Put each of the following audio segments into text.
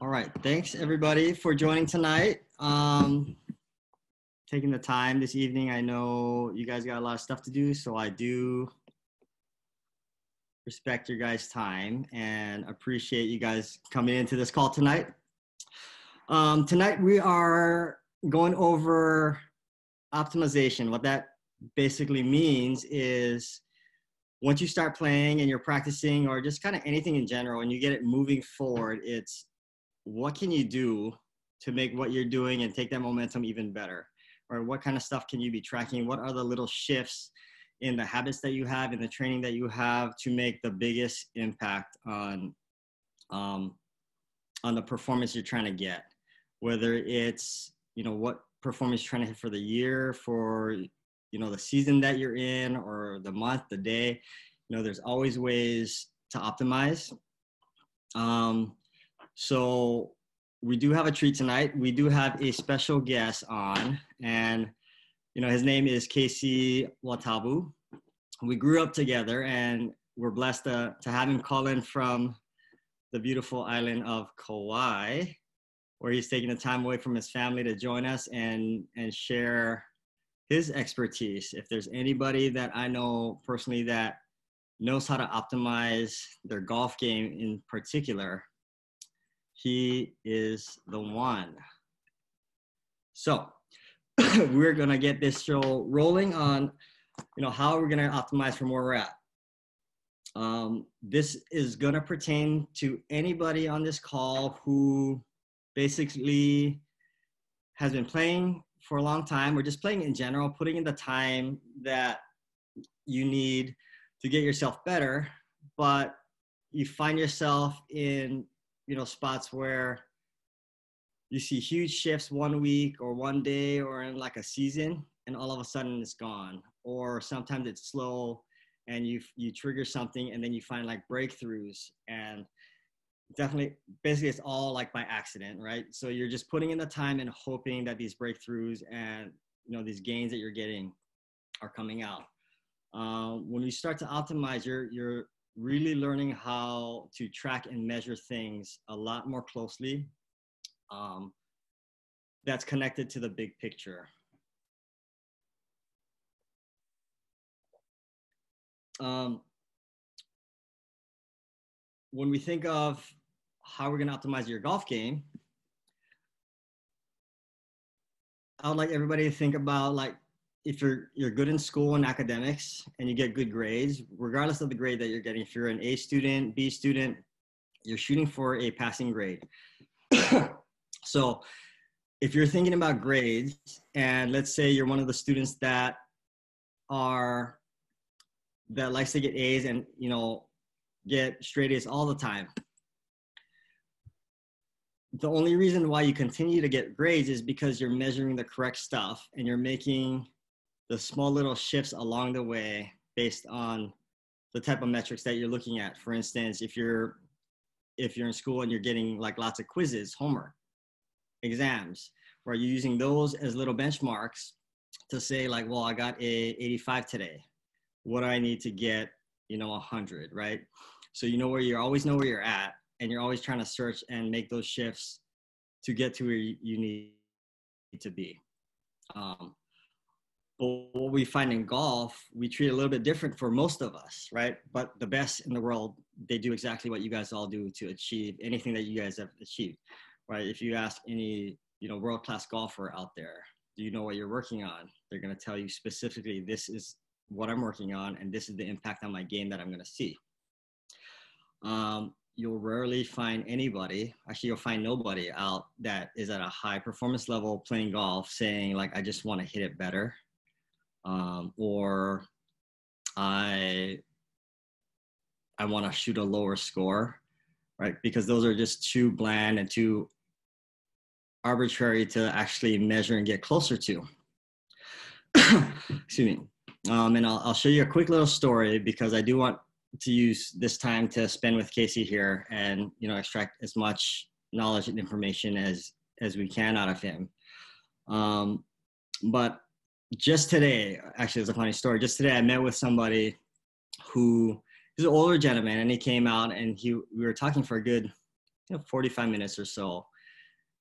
All right. Thanks everybody for joining tonight. Taking the time this evening. I know you guys got a lot of stuff to do, so I do respect your guys' time and appreciate you guys coming into this call tonight. Tonight we are going over optimization. What that basically means is once you start playing and you're practicing or just kind of anything in general and you get it moving forward, it's what can you do to make what you're doing and take that momentum even better? Or what kind of stuff can you be tracking? What are the little shifts in the habits that you have, in the training that you have to make the biggest impact on the performance you're trying to get? Whether it's, what performance you're trying to hit for the year, for, the season that you're in, or the month, the day, there's always ways to optimize. So we do have a treat tonight. We do have a special guest on, and, his name is Casey Watabu. We grew up together, and we're blessed to have him call in from the beautiful island of Kauai, where he's taking the time away from his family to join us and share his expertise. If there's anybody that I know personally that knows how to optimize their golf game in particular, he is the one. So we're gonna get this show rolling on, how we're gonna optimize from where we're at. This is gonna pertain to anybody on this call who basically has been playing for a long time, or just playing in general, putting in the time that you need to get yourself better, but you find yourself in, spots where you see huge shifts one week or one day or in like a season, and all of a sudden it's gone. Or sometimes it's slow and you trigger something and then you find like breakthroughs, and basically it's all like by accident, right? So you're just putting in the time and hoping that these breakthroughs and, these gains that you're getting are coming out. When you start to optimize, you're really learning how to track and measure things a lot more closely. That's connected to the big picture. When we think of how we're going to optimize your golf game, I would like everybody to think about, like, if you're good in school and academics and you get good grades, regardless of the grade that you're getting, if you're an A student, B student, you're shooting for a passing grade. So if you're thinking about grades, and let's say you're one of the students that likes to get A's and, get straight A's all the time, the only reason why you continue to get grades is because you're measuring the correct stuff and you're making the small little shifts along the way based on the type of metrics that you're looking at. For instance, if you're in school and you're getting like lots of quizzes, homework, exams, where you're using those as little benchmarks to say, like, well, I got a 85 today. What do I need to get, 100, right? So you always know where you're at, and you're always trying to search and make those shifts to get to where you need to be. But what we find in golf, we treat a little bit different for most of us, right? But the best in the world, they do exactly what you guys all do to achieve anything that you guys have achieved, right? If you ask any, world-class golfer out there, do you know what you're working on? They're going to tell you specifically, this is what I'm working on, and this is the impact on my game that I'm going to see. You'll rarely find anybody, actually you'll find nobody out that is at a high performance level playing golf saying, like, I just want to hit it better. Or I want to shoot a lower score, right? Because those are just too bland and too arbitrary to actually measure and get closer to. Excuse me. And I'll show you a quick little story, because I do want to use this time to spend with Casey here and, extract as much knowledge and information as we can out of him. But just today, actually, it's a funny story. Just today, I met with somebody who is an older gentleman, and he came out and we were talking for a good 45 minutes or so.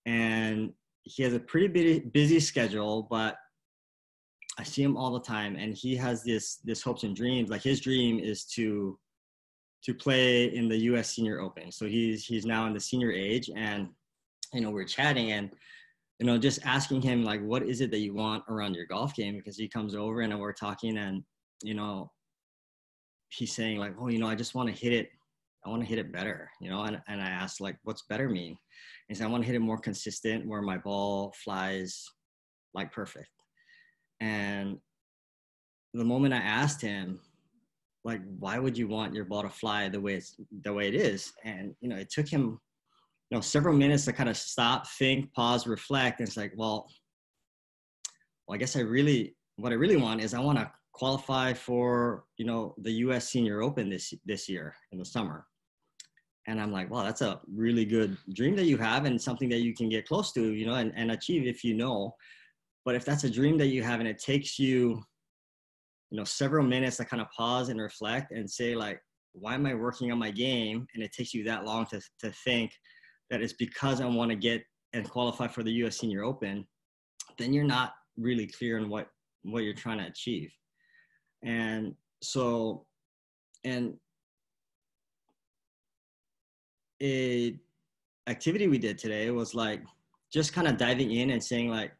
And he has a pretty busy schedule, but I see him all the time, and he has this hopes and dreams. Like his dream is to play in the U.S. Senior Open. So he's now in the senior age, and we're chatting, and just asking him like, what is it that you want around your golf game? Because he comes over and we're talking, and he's saying like, oh, I just want to hit it. I want to hit it better, and I asked like, what's better mean? He said, I want to hit it more consistent, where my ball flies like perfect. And the moment I asked him, like, why would you want your ball to fly the way it is? And, it took him, several minutes to kind of stop, think, pause, reflect. And it's like, well, I guess what I really want is I want to qualify for, the U.S. Senior Open this year in the summer. And I'm like, wow, that's a really good dream that you have, and something that you can get close to, and achieve if But if that's a dream that you have and it takes you, several minutes to kind of pause and reflect and say like, why am I working on my game? And it takes you that long to think that it's because I want to get and qualify for the U.S. Senior Open, then you're not really clear on what you're trying to achieve. And so, a activity we did today was like just kind of diving in and saying like,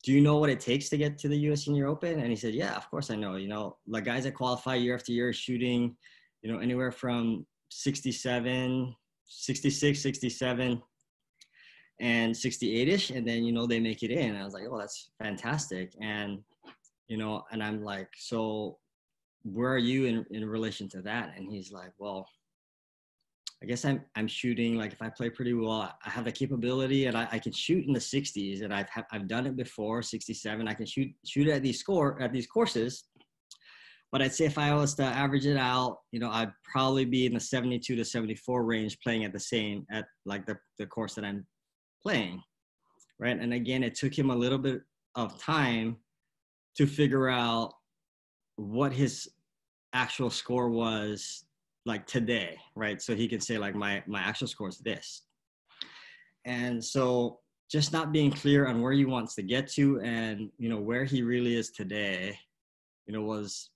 do you know what it takes to get to the U.S. Senior Open? And he said, yeah, of course I know. Like guys that qualify year after year shooting, anywhere from 67, 66, 67, and 68-ish. And then, they make it in. And I was like, oh, that's fantastic. And, and I'm like, so where are you in relation to that? And he's like, well, I guess I'm shooting, like if I play pretty well, I have the capability, and I can shoot in the 60s, and I've done it before, 67. I can shoot at these courses. But I'd say if I was to average it out, I'd probably be in the 72 to 74 range playing at like the course that I'm playing, right? And again, it took him a little bit of time to figure out what his actual score was like today, right? So he can say like my actual score is this. And so just not being clear on where he wants to get to, and where he really is today, was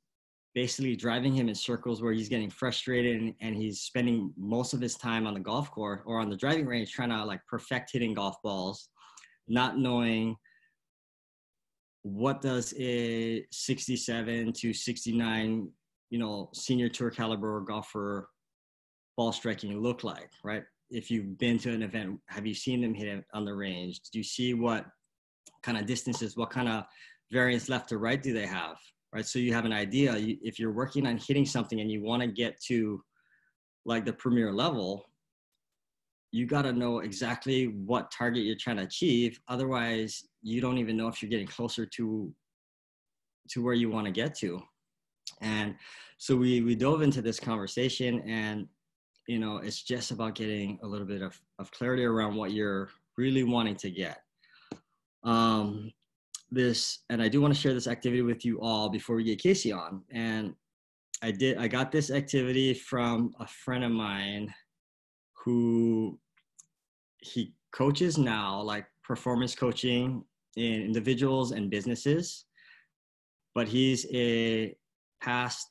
basically driving him in circles where he's getting frustrated, and he's spending most of his time on the golf course or on the driving range trying to like perfect hitting golf balls, not knowing what does a 67 to 69 senior tour caliber golfer ball striking look like, right? If you've been to an event, have you seen them hit it on the range? Do you see what kind of distances, what kind of variance left to right do they have, right? So you have an idea. If you're working on hitting something and you want to get to like the premier level, you got to know exactly what target you're trying to achieve. Otherwise, you don't even know if you're getting closer to where you want to get to. And so we dove into this conversation, and, it's just about getting a little bit of clarity around what you're really wanting to get. And I do want to share this activity with you all before we get Casey on. And I got this activity from a friend of mine who he coaches now, like performance coaching in individuals and businesses, but he's a past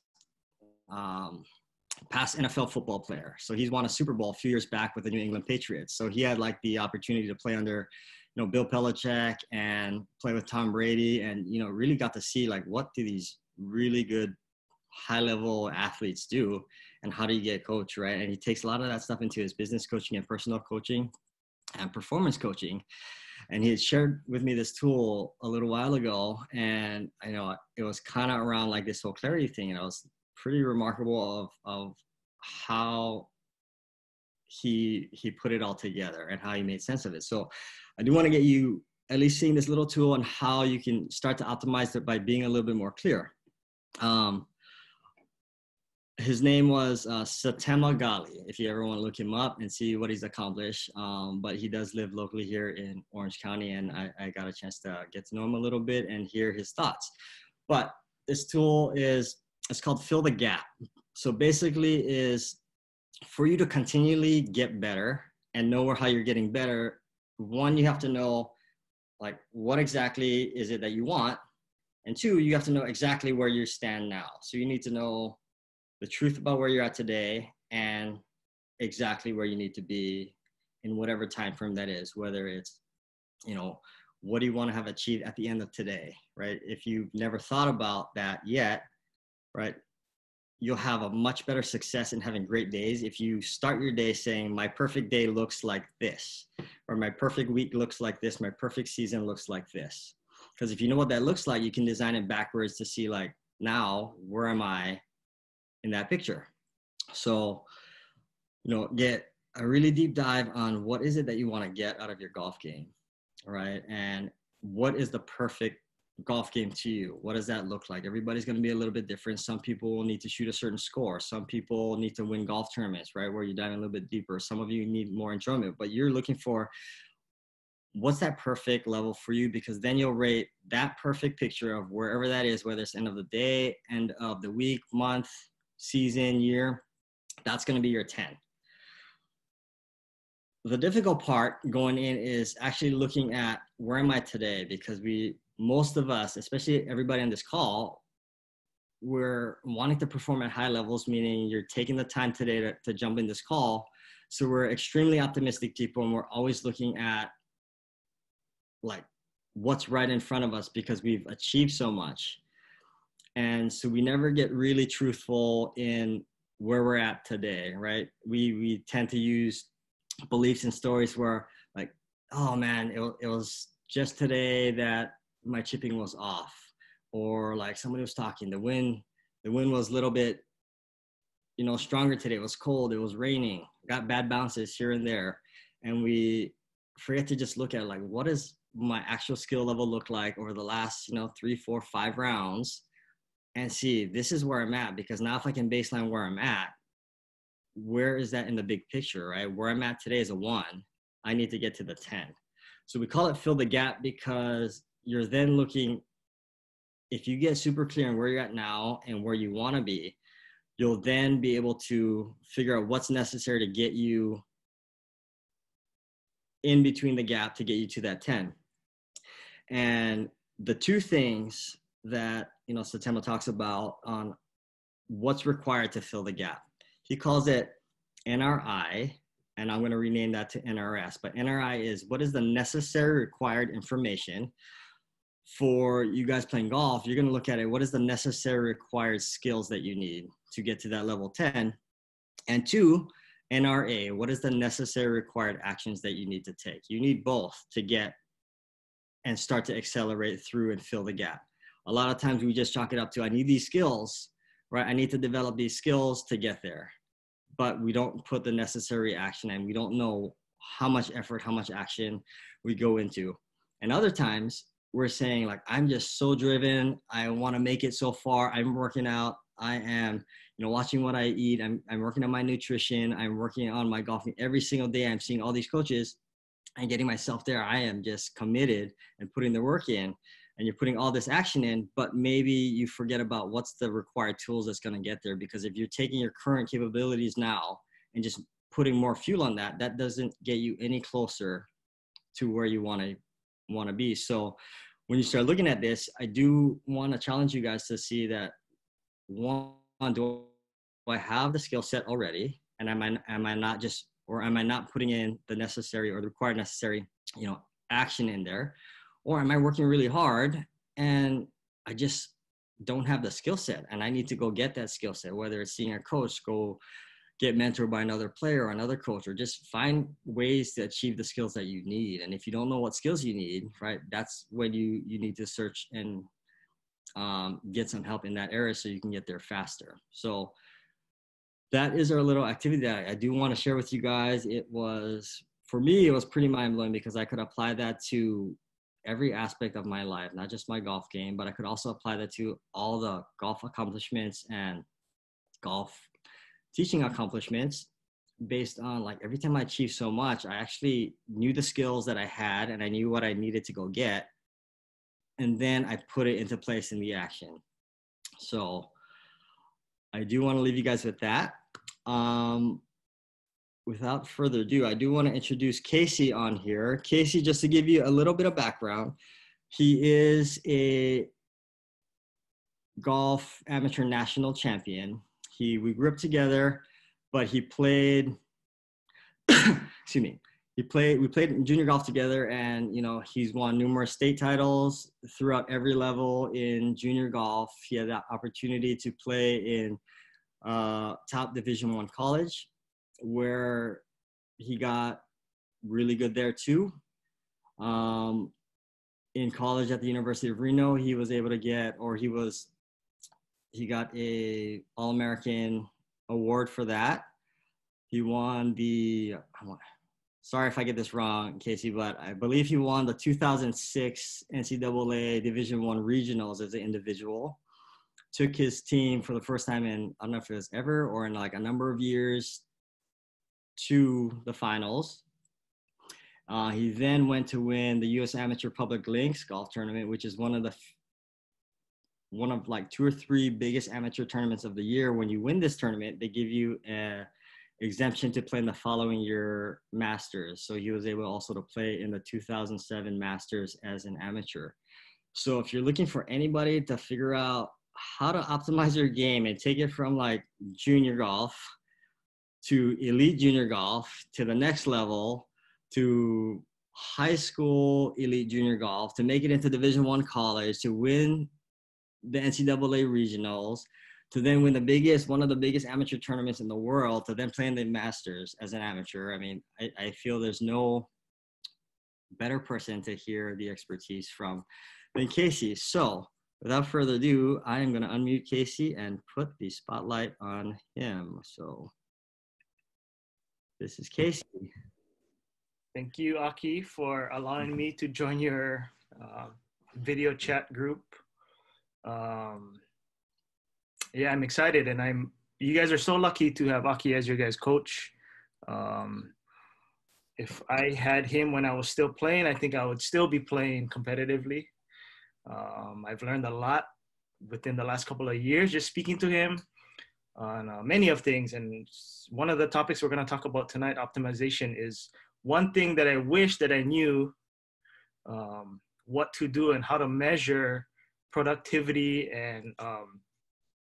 NFL football player. So he's won a Super Bowl a few years back with the New England Patriots. So he had like the opportunity to play under, Bill Belichick and play with Tom Brady, and, really got to see like, what do these really good high level athletes do, and how do you get coached, right? And he takes a lot of that stuff into his business coaching and personal coaching and performance coaching. And he had shared with me this tool a little while ago, and I know it was kind of around like this whole clarity thing, and it was pretty remarkable of how he put it all together and how he made sense of it. So I do want to get you at least seeing this little tool and how you can start to optimize it by being a little bit more clear. His name was Satema Gali, if you ever want to look him up and see what he's accomplished. But he does live locally here in Orange County, and I got a chance to get to know him a little bit and hear his thoughts. But this tool it's called Fill the Gap. So basically is for you to continually get better and know how you're getting better, one, you have to know like what exactly is it that you want, and two, you have to know exactly where you stand now. So you need to know the truth about where you're at today and exactly where you need to be in whatever time frame that is, whether it's, you know, what do you want to have achieved at the end of today, right? If you've never thought about that yet, right, you'll have a much better success in having great days if you start your day saying, my perfect day looks like this, or my perfect week looks like this, my perfect season looks like this. Because if you know what that looks like, you can design it backwards to see like, now, where am I in that picture? So, you know, get a really deep dive on what is it that you want to get out of your golf game, right? And what is the perfect golf game to you? What does that look like? Everybody's going to be a little bit different. Some people will need to shoot a certain score. Some people need to win golf tournaments, right? Where you dive a little bit deeper. Some of you need more enjoyment, but you're looking for what's that perfect level for you, because then you'll rate that perfect picture of wherever that is, whether it's end of the day, end of the week, month, season, year. That's going to be your 10. The difficult part going in is actually looking at where am I today, because most of us, especially everybody on this call, we're wanting to perform at high levels, meaning you're taking the time today to jump in this call. So we're extremely optimistic people, and we're always looking at like what's right in front of us because we've achieved so much. And so we never get really truthful in where we're at today, right? We tend to use beliefs and stories where like, oh man, it was just today that my chipping was off, or like somebody was talking, the wind was a little bit, you know, stronger today. It was cold, it was raining, got bad bounces here and there. And we forget to just look at like, what does my actual skill level look like over the last, 3, 4, 5 rounds, and see, this is where I'm at. Because now if I can baseline where I'm at, where is that in the big picture, right? Where I'm at today is a 1. I need to get to the 10. So we call it fill the gap, because you're then looking, if you get super clear on where you're at now and where you want to be, you'll then be able to figure out what's necessary to get you in between the gap to get you to that 10. And the two things that, Satemba talks about on what's required to fill the gap, he calls it NRI, and I'm going to rename that to NRS. But NRI is, what is the necessary required information for you guys playing golf? You're going to look at it, what is the necessary required skills that you need to get to that level 10? And 2, NRA, what is the necessary required actions that you need to take? You need both to get and start to accelerate through and fill the gap. A lot of times we just chalk it up to, I need these skills, right? I need to develop these skills to get there. But we don't put the necessary action in. We don't know how much effort, how much action we go into. And other times we're saying like, I'm just so driven. I want to make it so far. I'm working out. I am, watching what I eat. I'm working on my nutrition. I'm working on my golfing every single day. I'm seeing all these coaches and getting myself there. I am just committed and putting the work in, and you're putting all this action in, but maybe you forget about what's the required tools that's going to get there. Because if you're taking your current capabilities now and just putting more fuel on that, that doesn't get you any closer to where you want to be. So when you start looking at this, I do want to challenge you guys to see that, one, do I have the skill set already? And am I not just, or am I not putting in the necessary or the required necessary, action in there? Or am I working really hard and I just don't have the skill set, and I need to go get that skill set, whether it's seeing a coach, go get mentored by another player or another coach, or just find ways to achieve the skills that you need. And if you don't know what skills you need, right, that's when you need to search and get some help in that area so you can get there faster. So that is our little activity that I do want to share with you guys. For me, it was pretty mind-blowing, because I could apply that to every aspect of my life, not just my golf game, but I could also apply that to all the golf accomplishments and golf teaching accomplishments, based on like every time I achieved so much, I actually knew the skills that I had and I knew what I needed to go get. And then I put it into place in the action. So I do want to leave you guys with that. without further ado, I do want to introduce Casey on here. Casey, just to give you a little bit of background, he is a golf amateur national champion. We grew up together, but he played excuse me. We played in junior golf together, and he's won numerous state titles throughout every level in junior golf. He had that opportunity to play in top Division I college, where he got really good there too. In college at the University of Reno, he was able to he got a All-American award for that. He won sorry if I get this wrong, Casey, but I believe he won the 2006 NCAA Division I regionals as an individual. Took his team for the first time in, I don't know if it was ever or in like a number of years, to the finals. He then went to win the U.S. Amateur Public Links Golf Tournament, which is one of like 2 or 3 biggest amateur tournaments of the year. When you win this tournament, they give you an exemption to play in the following year Masters. So he was able also to play in the 2007 Masters as an amateur. So if you're looking for anybody to figure out how to optimize your game and take it from like junior golf to elite junior golf to the next level to high school elite junior golf to make it into Division I college to win the NCAA regionals to then win one of the biggest amateur tournaments in the world to then play in the Masters as an amateur. I mean, I feel there's no better person to hear the expertise from than Casey. So without further ado, I am going to unmute Casey and put the spotlight on him. So this is Casey. Thank you, Aki, for allowing me to join your video chat group. Yeah, I'm excited, and you guys are so lucky to have Aki as your guys' coach. If I had him when I was still playing, I think I would still be playing competitively. I've learned a lot within the last couple of years just speaking to him on many of things. And one of the topics we're going to talk about tonight, optimization, is one thing that I wish that I knew what to do and how to measure productivity and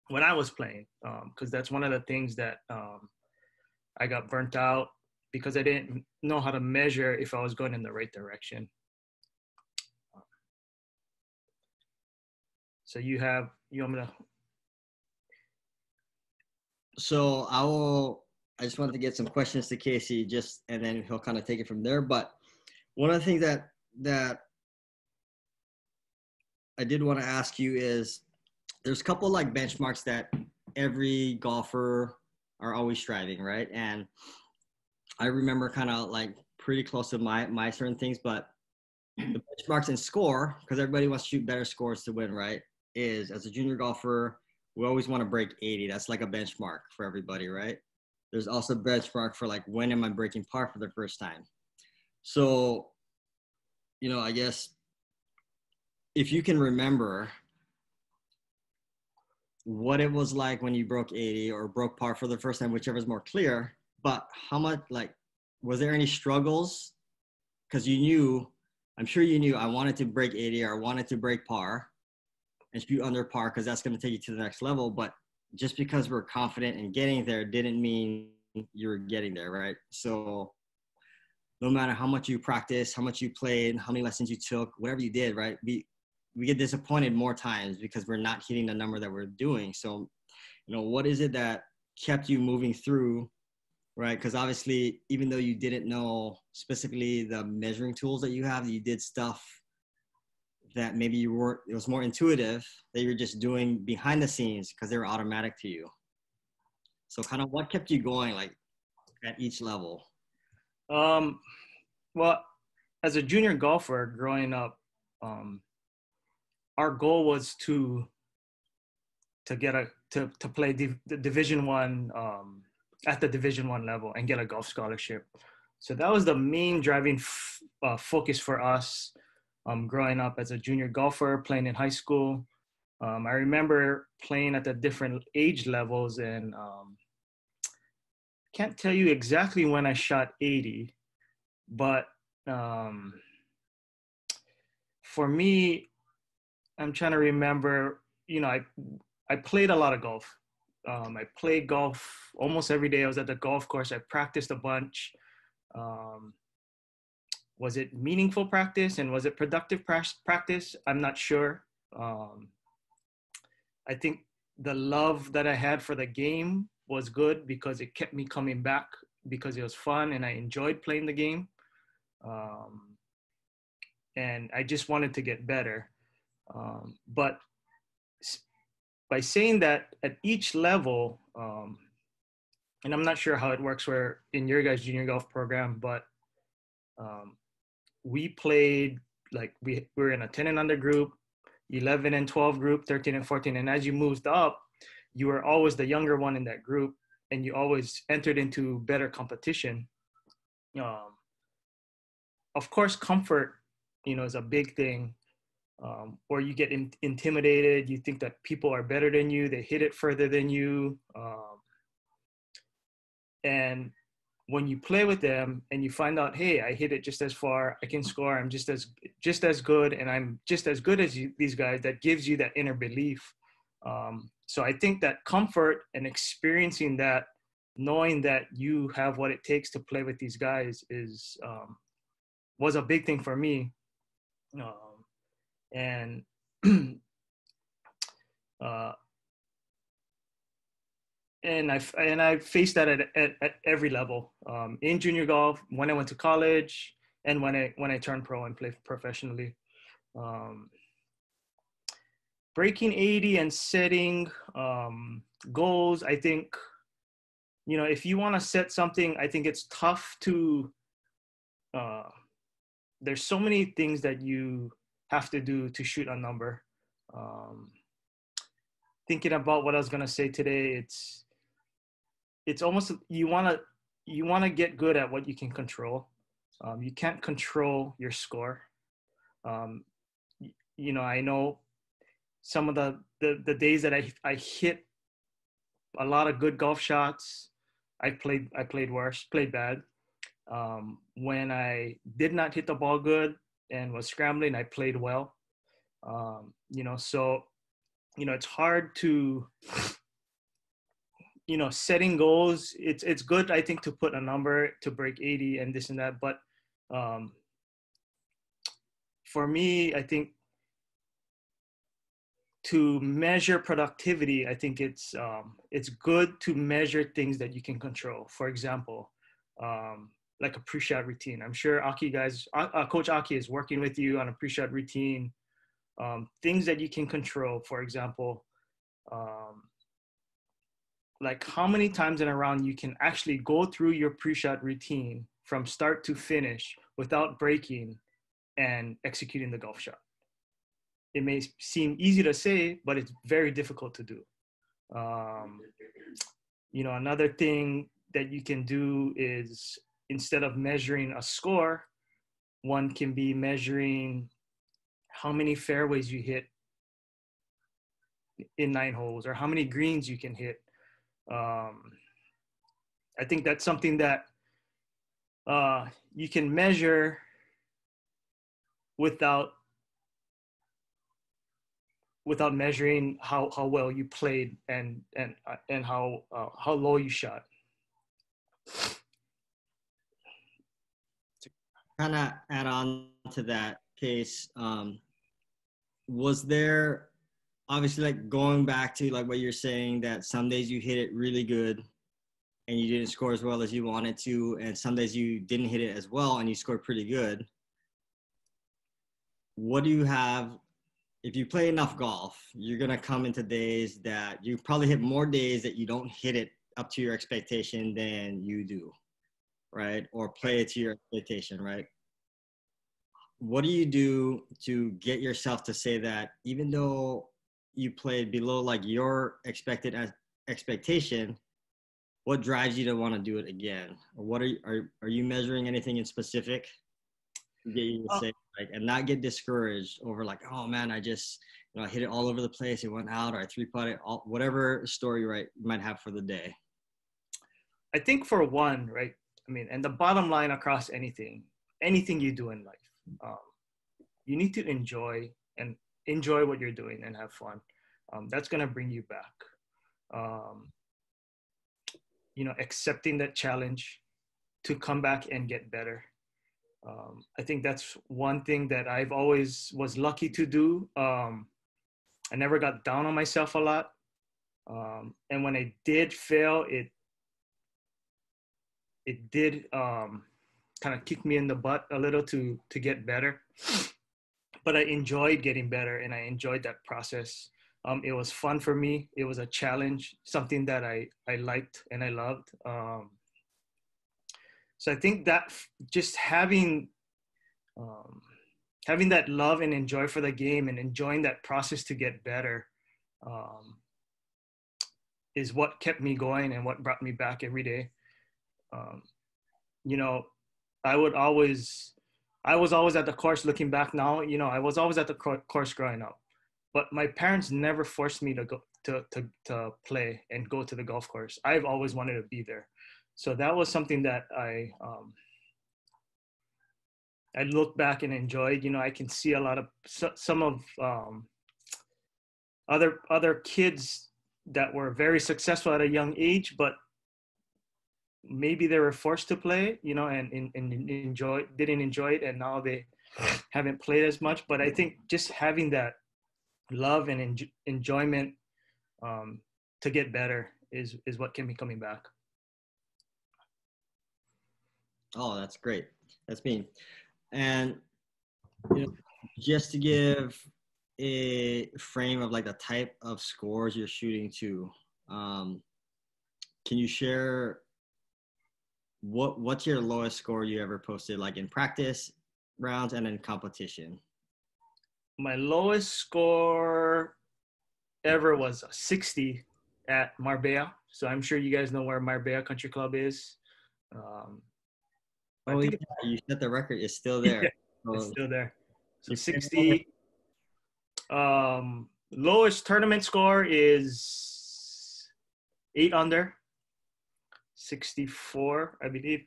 when I was playing, because that's one of the things that I got burnt out because I didn't know how to measure if I was going in the right direction. So you want me to? So I just wanted to get some questions to Casey and then he'll kind of take it from there. But one of the things that I did want to ask you is there's a couple like benchmarks that every golfer are always striving, right? And I remember kind of like pretty close to my certain things, but the benchmarks in score, because everybody wants to shoot better scores to win, right? Is as a junior golfer, we always want to break 80. That's like a benchmark for everybody, right? There's also a benchmark for like, when am I breaking par for the first time? So, I guess if you can remember what it was like when you broke 80 or broke par for the first time, whichever is more clear, but how much, like, was there any struggles? Because I'm sure you knew I wanted to break 80 or I wanted to break par and shoot under par because that's going to take you to the next level. But just because we're confident in getting there didn't mean you were getting there, right? So no matter how much you practiced, how much you played, how many lessons you took, whatever you did, right? We get disappointed more times because we're not hitting the number that we're doing. So, what is it that kept you moving through, right? Because obviously, even though you didn't know specifically the measuring tools that you have, you did stuff that maybe it was more intuitive that you're just doing behind the scenes because they were automatic to you. So kind of what kept you going like at each level? Well, as a junior golfer growing up, our goal was to play the Division I at the Division I level and get a golf scholarship. So that was the main driving focus for us growing up as a junior golfer, playing in high school. I remember playing at the different age levels, and can't tell you exactly when I shot 80, but for me, I'm trying to remember, you know, I played a lot of golf. I played golf almost every day. I was at the golf course. I practiced a bunch. Um, was it meaningful practice and was it productive practice? I'm not sure. I think the love that I had for the game was good because it kept me coming back because it was fun and I enjoyed playing the game. And I just wanted to get better. But by saying that at each level, and I'm not sure how it works where in your guys' junior golf program, but we played like we were in a 10 and under group, 11 and 12 group, 13 and 14. And as you moved up, you were always the younger one in that group and you always entered into better competition. Of course, comfort, you know, is a big thing. Or you get intimidated. You think that people are better than you. They hit it further than you. And when you play with them and you find out, hey, I hit it just as far, I can score, I'm just as good, and I'm just as good as these guys, that gives you that inner belief. So I think that comfort and experiencing that, knowing that you have what it takes to play with these guys was a big thing for me. And and I faced that at every level, in junior golf, when I went to college, and when I turned pro and played professionally. Breaking 80 and setting goals, I think, you know, if you want to set something, I think it's tough to. There's so many things that you have to do to shoot a number. Thinking about what I was gonna say today, it's almost you want to get good at what you can control. You can't control your score. You know, I know some of the days that I hit a lot of good golf shots, I played worse, played bad. When I did not hit the ball good and was scrambling, I played well. You know, so, you know, it's hard to, you know, setting goals. It's good, I think, to put a number to break 80 and this and that. But for me, I think to measure productivity, I think it's good to measure things that you can control. For example, like a pre-shot routine. I'm sure Aki guys, Coach Aki is working with you on a pre-shot routine. Things that you can control, for example, like how many times in a round you can actually go through your pre-shot routine from start to finish without breaking and executing the golf shot. It may seem easy to say, but it's very difficult to do. You know, another thing that you can do is, instead of measuring a score, one can be measuring how many fairways you hit in 9 holes or how many greens you can hit. I think that's something that you can measure without measuring how well you played and how low you shot. To kind of add on to that case, was there, obviously, like going back to like what you're saying, that some days you hit it really good and you didn't score as well as you wanted to, and some days you didn't hit it as well and you scored pretty good. What do you have? If you play enough golf, you're going to come into days that you probably hit more days that you don't hit it up to your expectation than you do, right? Or play it to your expectation, right? What do you do to get yourself to say that even though you played below like your expected expectation, what drives you to want to do it again? Or what are you measuring anything in specific to get you to say, like, and not get discouraged over like, oh man, I just, you know, I hit it all over the place, it went out, or I 3-putted, whatever story, right, you might have for the day? I think for one, right? I mean, and the bottom line across anything you do in life, you need to enjoy what you're doing and have fun. That's gonna bring you back. Um, accepting that challenge to come back and get better. I think that's one thing that I've always was lucky to do. I never got down on myself a lot. And when I did fail, it did kind of kick me in the butt a little to get better. But I enjoyed getting better, and I enjoyed that process. It was fun for me. It was a challenge, something that I liked and I loved. So I think that just having that love and enjoy for the game and enjoying that process to get better is what kept me going and what brought me back every day. I was always at the course. Looking back now, I was always at the course growing up, but my parents never forced me to go to play and go to the golf course. I've always wanted to be there. So that was something that I look back and enjoyed. I can see a lot of some of other kids that were very successful at a young age, but maybe they were forced to play, and didn't enjoy it, and now they haven't played as much. But I think just having that love and enjoyment to get better is what can be coming back. Oh, that's great. That's me. And just to give a frame of like the type of scores you're shooting to, can you share what's your lowest score you ever posted, like in practice rounds and in competition? My lowest score ever was 60 at Marbella. So I'm sure you guys know where Marbella Country Club is. You set the record. It's still there. Yeah, it's still there. So 60. Lowest tournament score is 8 under. 64, I believe.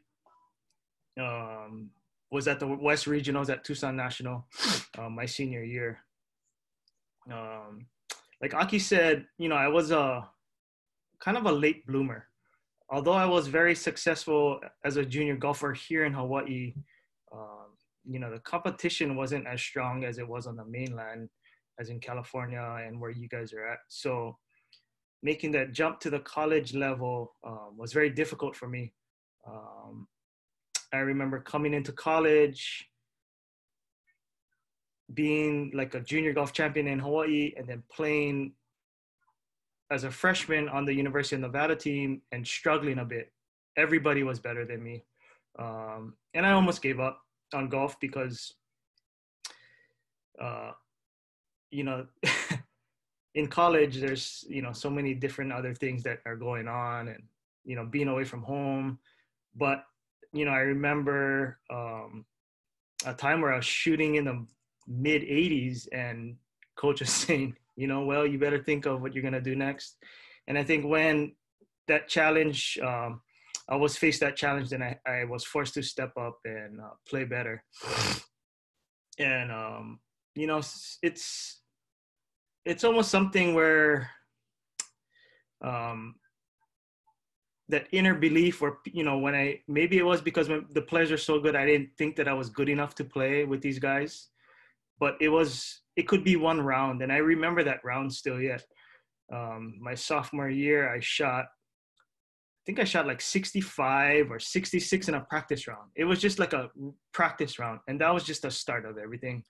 Was at the West Regionals at Tucson National my senior year. Like Aki said, I was a kind of a late bloomer. Although I was very successful as a junior golfer here in Hawaii, the competition wasn't as strong as it was on the mainland, as in California and where you guys are at. So making that jump to the college level was very difficult for me. I remember coming into college, being like a junior golf champion in Hawaii, and then playing as a freshman on the University of Nevada team and struggling a bit. Everybody was better than me. And I almost gave up on golf because, in college, there's, so many different other things that are going on and, being away from home. But, I remember a time where I was shooting in the mid 80s and coach was saying, well, you better think of what you're going to do next. And I think when that challenge, I was faced that challenge, then I was forced to step up and play better. And, it's almost something where that inner belief where, when maybe it was because the players are so good, I didn't think that I was good enough to play with these guys. But it could be one round. And I remember that round still yet. My sophomore year, I shot like 65 or 66 in a practice round. It was just like a practice round. And that was just the start of everything.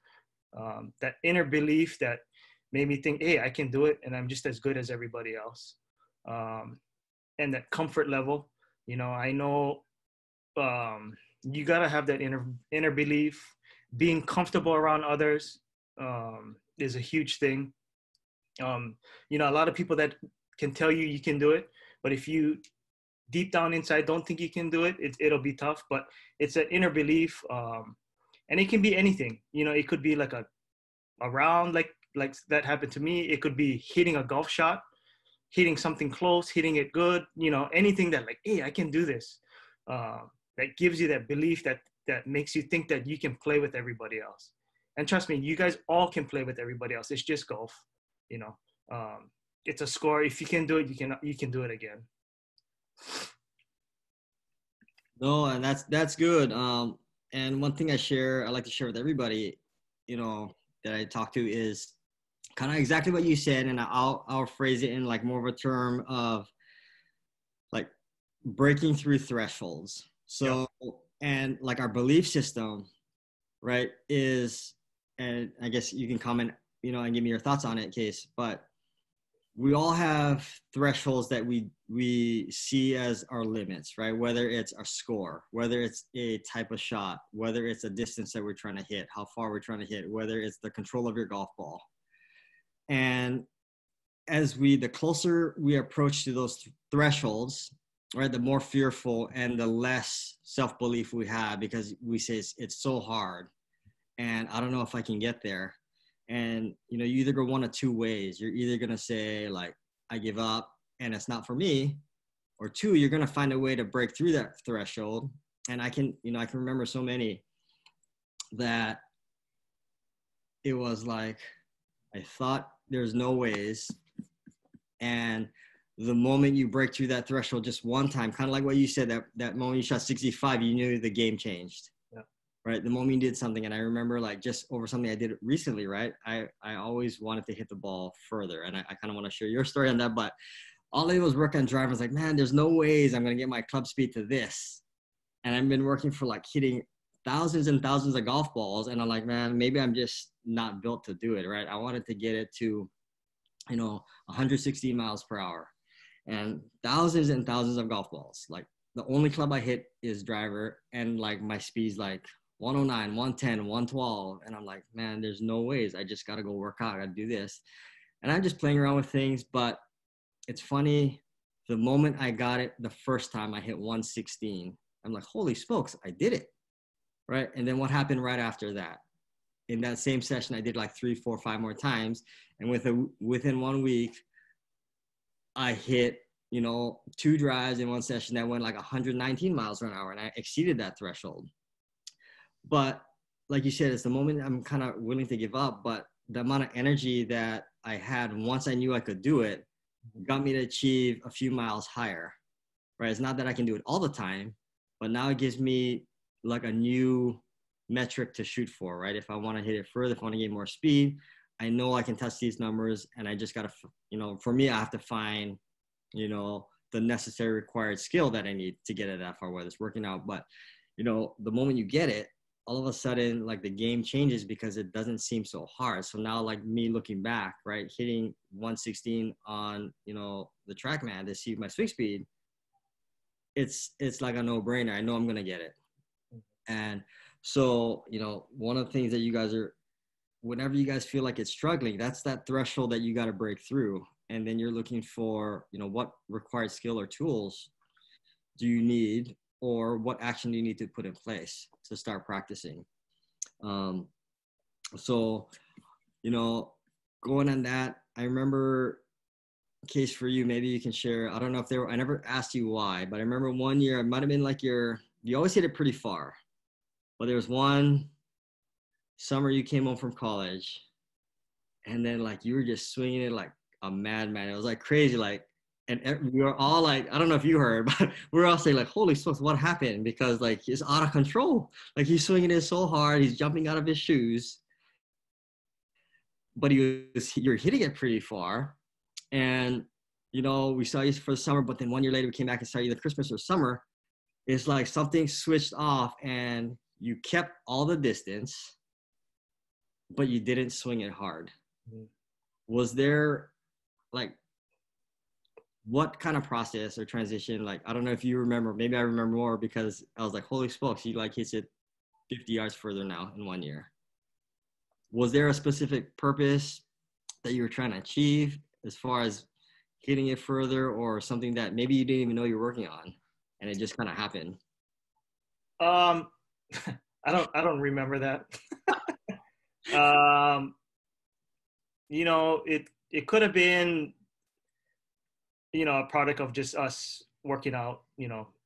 That inner belief that made me think, hey, I can do it. And I'm just as good as everybody else. And that comfort level, I know you got to have that inner belief. Being comfortable around others is a huge thing. A lot of people that can tell you can do it, but if you deep down inside don't think you can do it, it'll be tough. But it's an inner belief, and it can be anything. It could be like a round like that happened to me. It could be hitting a golf shot, hitting something close, hitting it good, you know, anything that like, hey, I can do this. That gives you that belief that makes you think that you can play with everybody else. And trust me, you guys all can play with everybody else. It's just golf, you know. It's a score. If you can do it, you can do it again. No, and that's good. And one thing I like to share with everybody, you know, that I talk to is kind of exactly what you said, and I'll phrase it in like more of a term of like breaking through thresholds. So, yep. And like our belief system, right, is, and I guess you can comment, you know, and give me your thoughts on it, Case, but we all have thresholds that we see as our limits, right? Whether it's our score, whether it's a type of shot, whether it's a distance that we're trying to hit, how far we're trying to hit, whether it's the control of your golf ball. And as the closer we approach to those thresholds, right, the more fearful and the less self-belief we have, because we say it's so hard and I don't know if I can get there. And, you know, you either go one of two ways. You're either going to say like, I give up and it's not for me, or two, you're going to find a way to break through that threshold. And I can remember so many that it was like, I thought there's no ways. And the moment you break through that threshold just one time, kind of like what you said, that moment you shot 65, you knew the game changed. Right. The moment you did something. And I remember like just over something I did recently, right. I always wanted to hit the ball further. And I kind of want to share your story on that, but all I did was work on driving. I was like, man, there's no ways I'm going to get my club speed to this. And I've been working for like hitting thousands and thousands of golf balls. And I'm like, man, maybe I'm just not built to do it. Right. I wanted to get it to, you know, 116 miles per hour and thousands of golf balls. Like the only club I hit is driver. And like my speed's like 109, 110, 112. And I'm like, man, there's no ways. I just got to go work out. I got to do this. And I'm just playing around with things. But it's funny. The moment I got it, the first time I hit 116, I'm like, holy smokes, I did it. Right. And then what happened right after that? In that same session, I did like 3, 4, 5 more times. And within 1 week, I hit, you know, 2 drives in one session that went like 119 miles per hour. And I exceeded that threshold. But like you said, it's the moment I'm kind of willing to give up, but the amount of energy that I had once I knew I could do it got me to achieve a few miles higher, right? It's not that I can do it all the time, but now it gives me like a new metric to shoot for, right? If I want to hit it further, if I want to get more speed, I know I can touch these numbers, and I just got to, you know, for me, I have to find, you know, the necessary required skill that I need to get it that far, whether it's working out. But, you know, the moment you get it, all of a sudden, like the game changes because it doesn't seem so hard. So now, like me looking back, right, hitting 116 on, you know, the TrackMan to see my swing speed, it's like a no-brainer. I know I'm gonna get it. And so, you know, one of the things that you guys are, whenever you guys feel like it's struggling, that's that threshold that you got to break through. And then you're looking for, you know, what required skill or tools do you need, or what action do you need to put in place to start practicing? So, you know, going on that, I remember, Case, for you, maybe you can share, I don't know if I never asked you why, but I remember one year, it might've been like you always hit it pretty far, but there was one summer you came home from college and then like you were just swinging it like a madman. It was like crazy, like, and we were all like, I don't know if you heard, but we were all saying like, holy smokes, what happened? Because like he's out of control. Like he's swinging it so hard, he's jumping out of his shoes, but you're hitting it pretty far. And, you know, we saw you for the summer, but then 1 year later we came back and saw you the Christmas or summer. It's like something switched off and you kept all the distance, but you didn't swing it hard. Mm-hmm. Was there like, what kind of process or transition, like, I don't know if you remember, maybe I remember more because I was like, holy smokes, he like hits it 50 yards further now in 1 year. Was there a specific purpose that you were trying to achieve as far as hitting it further, or something that maybe you didn't even know you were working on and it just kind of happened? I don't remember that. You know, it could have been a product of just us working out,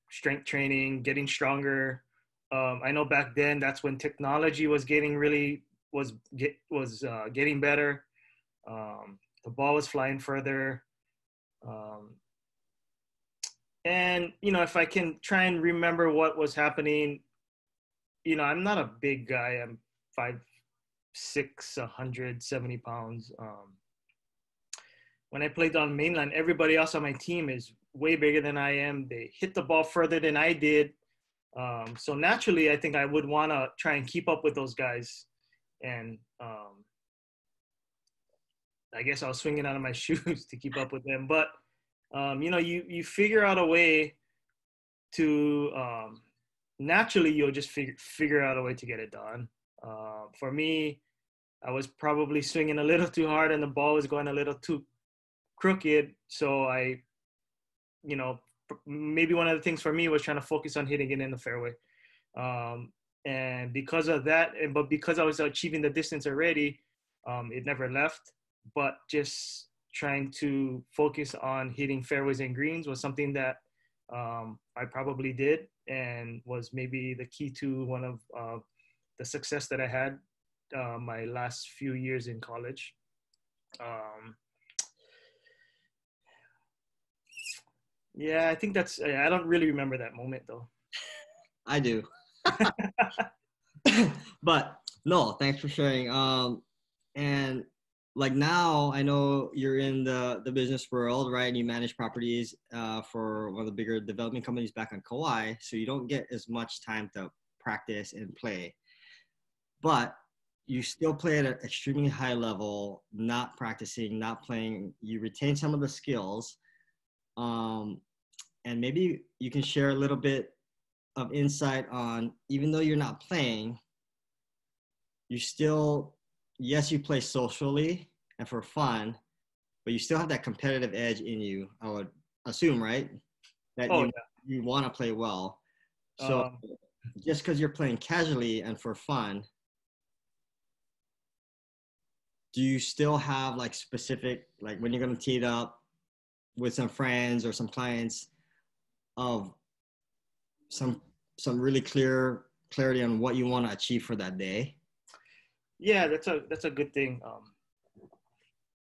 strength training, getting stronger. I know back then that's when technology was getting really getting better. The ball was flying further. Um, and if I can try and remember what was happening, I'm not a big guy. I'm 5'6", 170 pounds. When I played on mainland, everybody else on my team is way bigger than I am. They hit the ball further than I did. So naturally, I think I would want to try and keep up with those guys. And I guess I was swinging out of my shoes to keep up with them. But, you figure out a way to naturally, you'll just figure out a way to get it done. For me, I was probably swinging a little too hard and the ball was going a little too crooked. So maybe one of the things for me was trying to focus on hitting it in the fairway. And because of that, but because I was achieving the distance already, it never left. But just trying to focus on hitting fairways and greens was something that I probably did, and was maybe the key to one of the success that I had my last few years in college. Yeah, I think I don't really remember that moment though. I do. But no, thanks for sharing. And like now I know you're in the business world, right? And you manage properties for one of the bigger development companies back on Kauai. So you don't get as much time to practice and play. But you still play at an extremely high level, not practicing, not playing. You retain some of the skills. And maybe you can share a little bit of insight on, even though you're not playing, you still, yes, you play socially and for fun, but you still have that competitive edge in you, I would assume, right? That you want to play well. So just because you're playing casually and for fun, do you still have like specific, like when you're going to tee it up with some friends or some clients, of some really clarity on what you want to achieve for that day? Yeah, that's a good thing.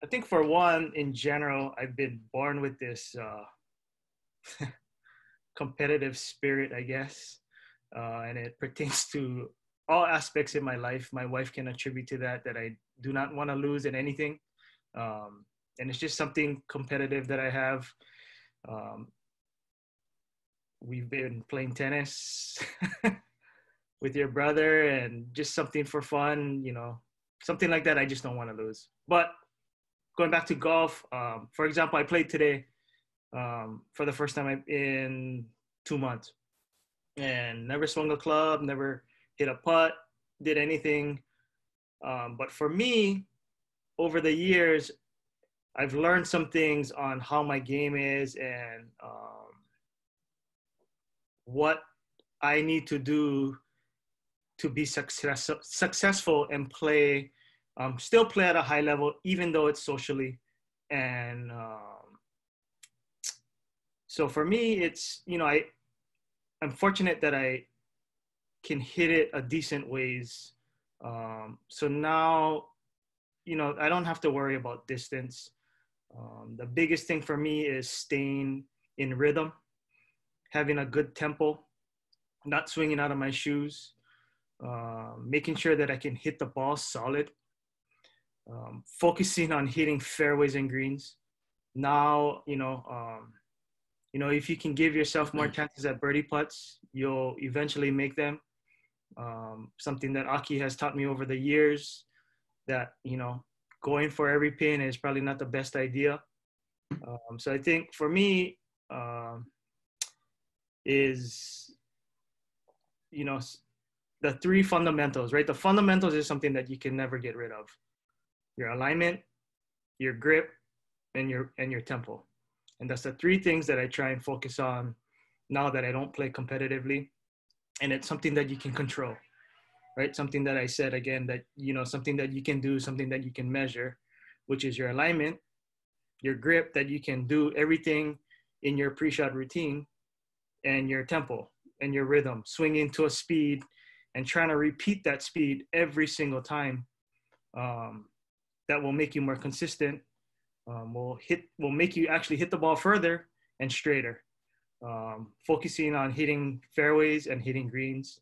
I think for one, in general, I've been born with this competitive spirit, I guess, and it pertains to all aspects in my life. My wife can attribute to that I do not want to lose in anything, and it's just something competitive that I have. We've been playing tennis with your brother, and just something for fun, something like that. I just don't want to lose. But going back to golf, for example, I played today for the first time in 2 months, and never swung a club, never hit a putt, did anything. But for me, over the years, I've learned some things on how my game is, and what I need to do to be successful and play, still play at a high level, even though it's socially. And so for me, it's, I'm fortunate that I can hit it a decent ways. So now, I don't have to worry about distance. The biggest thing for me is staying in rhythm, having a good tempo, not swinging out of my shoes, making sure that I can hit the ball solid, focusing on hitting fairways and greens. Now, if you can give yourself more chances at birdie putts, you'll eventually make them. Something that Aki has taught me over the years, that, going for every pin is probably not the best idea. So I think for me, is, the three fundamentals, right? The fundamentals is something that you can never get rid of: your alignment, your grip, and your tempo. And that's the three things that I try and focus on now that I don't play competitively. And it's something that you can control, right? Something that I said again, that, something that you can do, something that you can measure, which is your alignment. your grip, that you can do everything in your pre-shot routine and your tempo and your rhythm, swinging to a speed and trying to repeat that speed every single time. That will make you more consistent, will make you actually hit the ball further and straighter. Focusing on hitting fairways and hitting greens.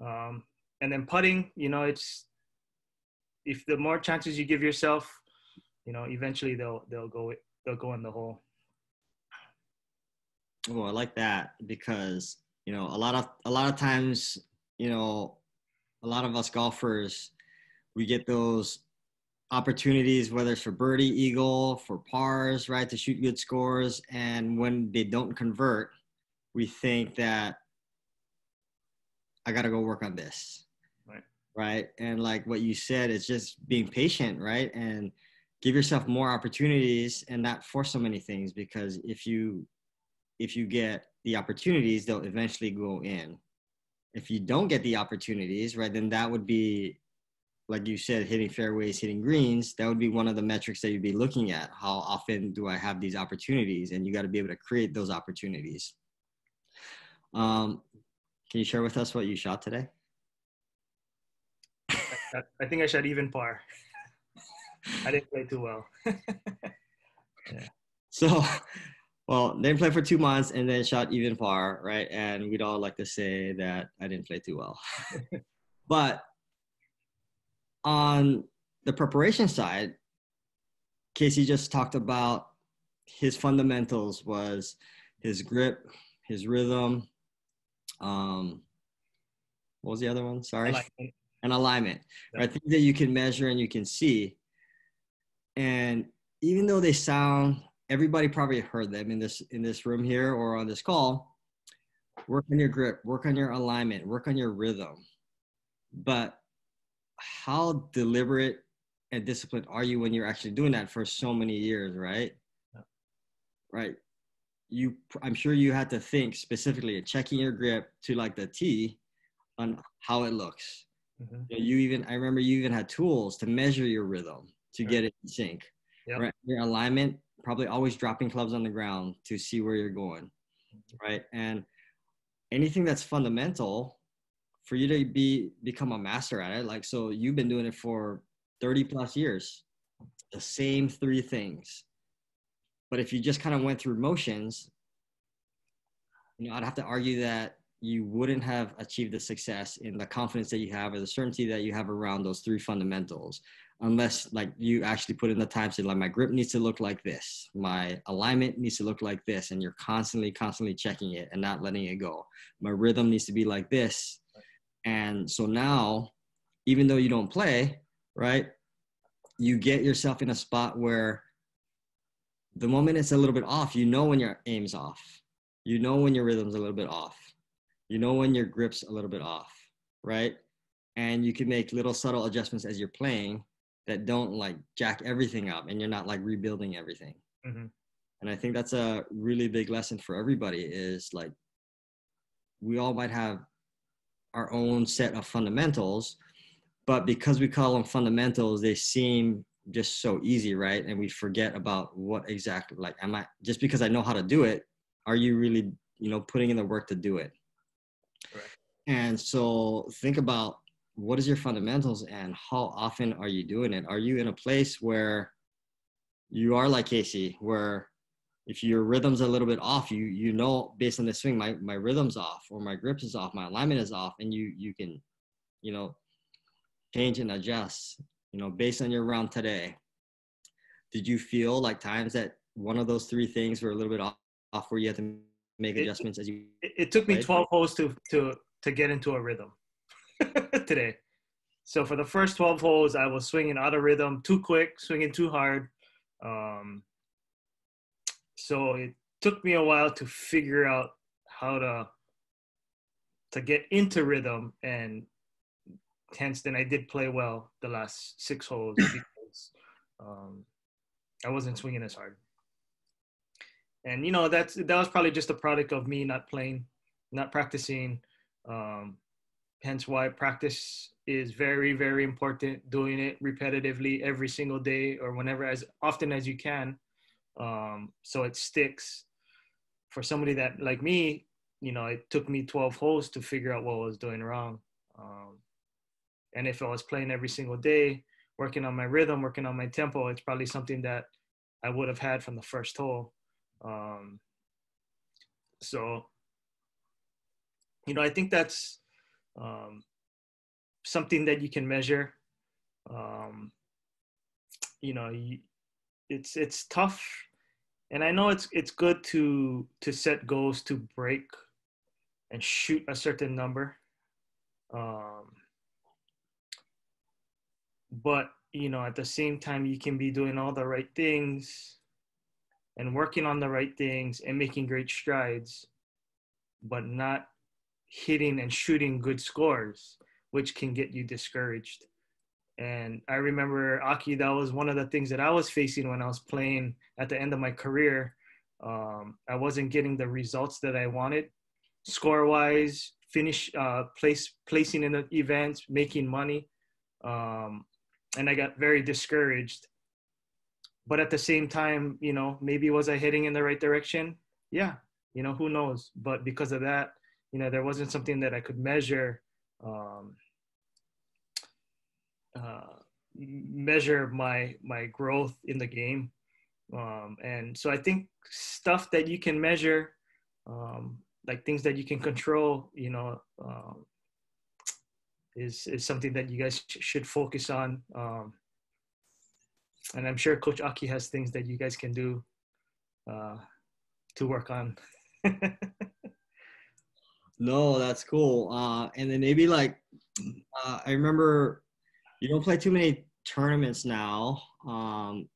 And then putting, if the more chances you give yourself, eventually they'll go in the hole. Oh, I like that, because a lot of times, a lot of us golfers, we get those opportunities, whether it's for birdie, eagle, for pars, right, to shoot good scores, and when they don't convert, we think that I got to go work on this, right? And like what you said, it's just being patient, right? And give yourself more opportunities and not force so many things, because if you get the opportunities, they'll eventually go in. If you don't get the opportunities, right, then that would be, like you said, hitting fairways, hitting greens. That would be one of the metrics that you'd be looking at. How often do I have these opportunities? And you got to be able to create those opportunities. Can you share with us what you shot today? I think I shot even par. I didn't play too well. Yeah. So, well, didn't play for 2 months and then shot even par, right? And we'd all like to say that I didn't play too well. But on the preparation side, Casey just talked about his fundamentals was his grip, his rhythm. What was the other one? Sorry. Alignment. And alignment. Yeah. Right? Things that you can measure and you can see. And even though they sound, everybody probably heard them in this room here or on this call, work on your grip, work on your alignment, work on your rhythm. But how deliberate and disciplined are you when you're actually doing that for so many years, right? Yeah. Right. I'm sure you had to think specifically checking your grip to like the T on how it looks. Mm-hmm. I remember you even had tools to measure your rhythm to get it in sync. Yep. Right. Your alignment, probably always dropping clubs on the ground to see where you're going. Mm-hmm. Right. And anything that's fundamental for you to become a master at it. Like, so you've been doing it for 30 plus years, the same 3 things. But if you just kind of went through motions, I'd have to argue that you wouldn't have achieved the success in the confidence that you have or the certainty that you have around those 3 fundamentals, unless like you actually put in the time to like, my grip needs to look like this, my alignment needs to look like this, and you're constantly checking it and not letting it go. My rhythm needs to be like this. And so now, even though you don't play, right, you get yourself in a spot where the moment it's a little bit off, when your aim's off, when your rhythm's a little bit off, when your grip's a little bit off, right? And you can make little subtle adjustments as you're playing that don't like jack everything up, and you're not like rebuilding everything. Mm-hmm. And I think that's a really big lesson for everybody, is like, we all might have our own set of fundamentals, but because we call them fundamentals, they seem just so easy, right? And we forget about what exactly, like, just because I know how to do it, are you really, putting in the work to do it? Correct. And so think about, what is your fundamentals and how often are you doing it? Are you in a place where you are like Casey, where if your rhythm's a little bit off, based on the swing, my rhythm's off, or my grip is off, my alignment is off, and you can, change and adjust, based on your round today. Did you feel like times that one of those 3 things were a little bit off where you had to make adjustments as you? It took me 12 holes to get into a rhythm today. So for the first 12 holes, I was swinging out of rhythm, too quick, swinging too hard. So it took me a while to figure out how to get into rhythm, and hence then I did play well the last 6 holes because I wasn't swinging as hard. And that was probably just a product of me not playing, not practicing. Hence why practice is very, very important. Doing it repetitively every single day, or whenever, as often as you can. So it sticks. For somebody that like me, it took me 12 holes to figure out what I was doing wrong. And if I was playing every single day, working on my rhythm, working on my tempo, it's probably something that I would have had from the first hole. So, I think that's something that you can measure. It's tough, and I know it's good to set goals to break and shoot a certain number. But at the same time, you can be doing all the right things and working on the right things and making great strides, but not hitting and shooting good scores, which can get you discouraged. And I remember, Aki, that was one of the things that I was facing when I was playing at the end of my career. I wasn't getting the results that I wanted, score-wise, placing in the events, making money. And I got very discouraged. But at the same time, maybe was I heading in the right direction? Yeah, who knows? But because of that, there wasn't something that I could measure, measure my growth in the game. And so I think stuff that you can measure, like things that you can control, is something that you guys should focus on. And I'm sure Coach Aki has things that you guys can do to work on. No, that's cool. And then maybe I remember you don't play too many tournaments now, and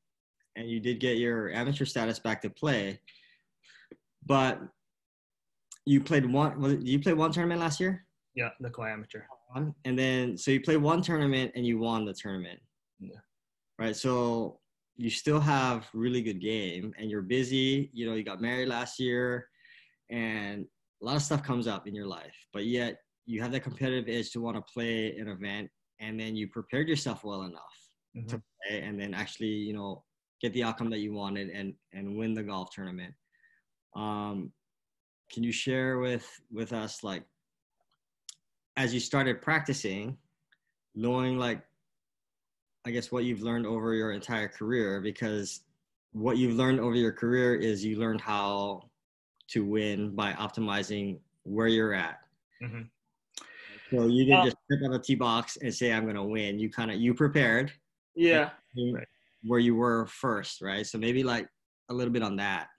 you did get your amateur status back to play, but you played you play one tournament last year? Yeah, the Kawhi Amateur. And then, so you played one tournament and you won the tournament. Yeah. Right. So you still have really good game and you're busy. You got married last year and a lot of stuff comes up in your life, but yet you have that competitive edge to want to play an event, and then you prepared yourself well enough to play and then actually, get the outcome that you wanted and win the golf tournament. Can you share with us, as you started practicing, knowing I guess what you've learned over your entire career, because what you've learned over your career is you learned how to win by optimizing where you're at. Mm-hmm. So you didn't just pick on the tee box and say, I'm going to win. You prepared. Yeah. Right. Where you were first, right? So maybe a little bit on that.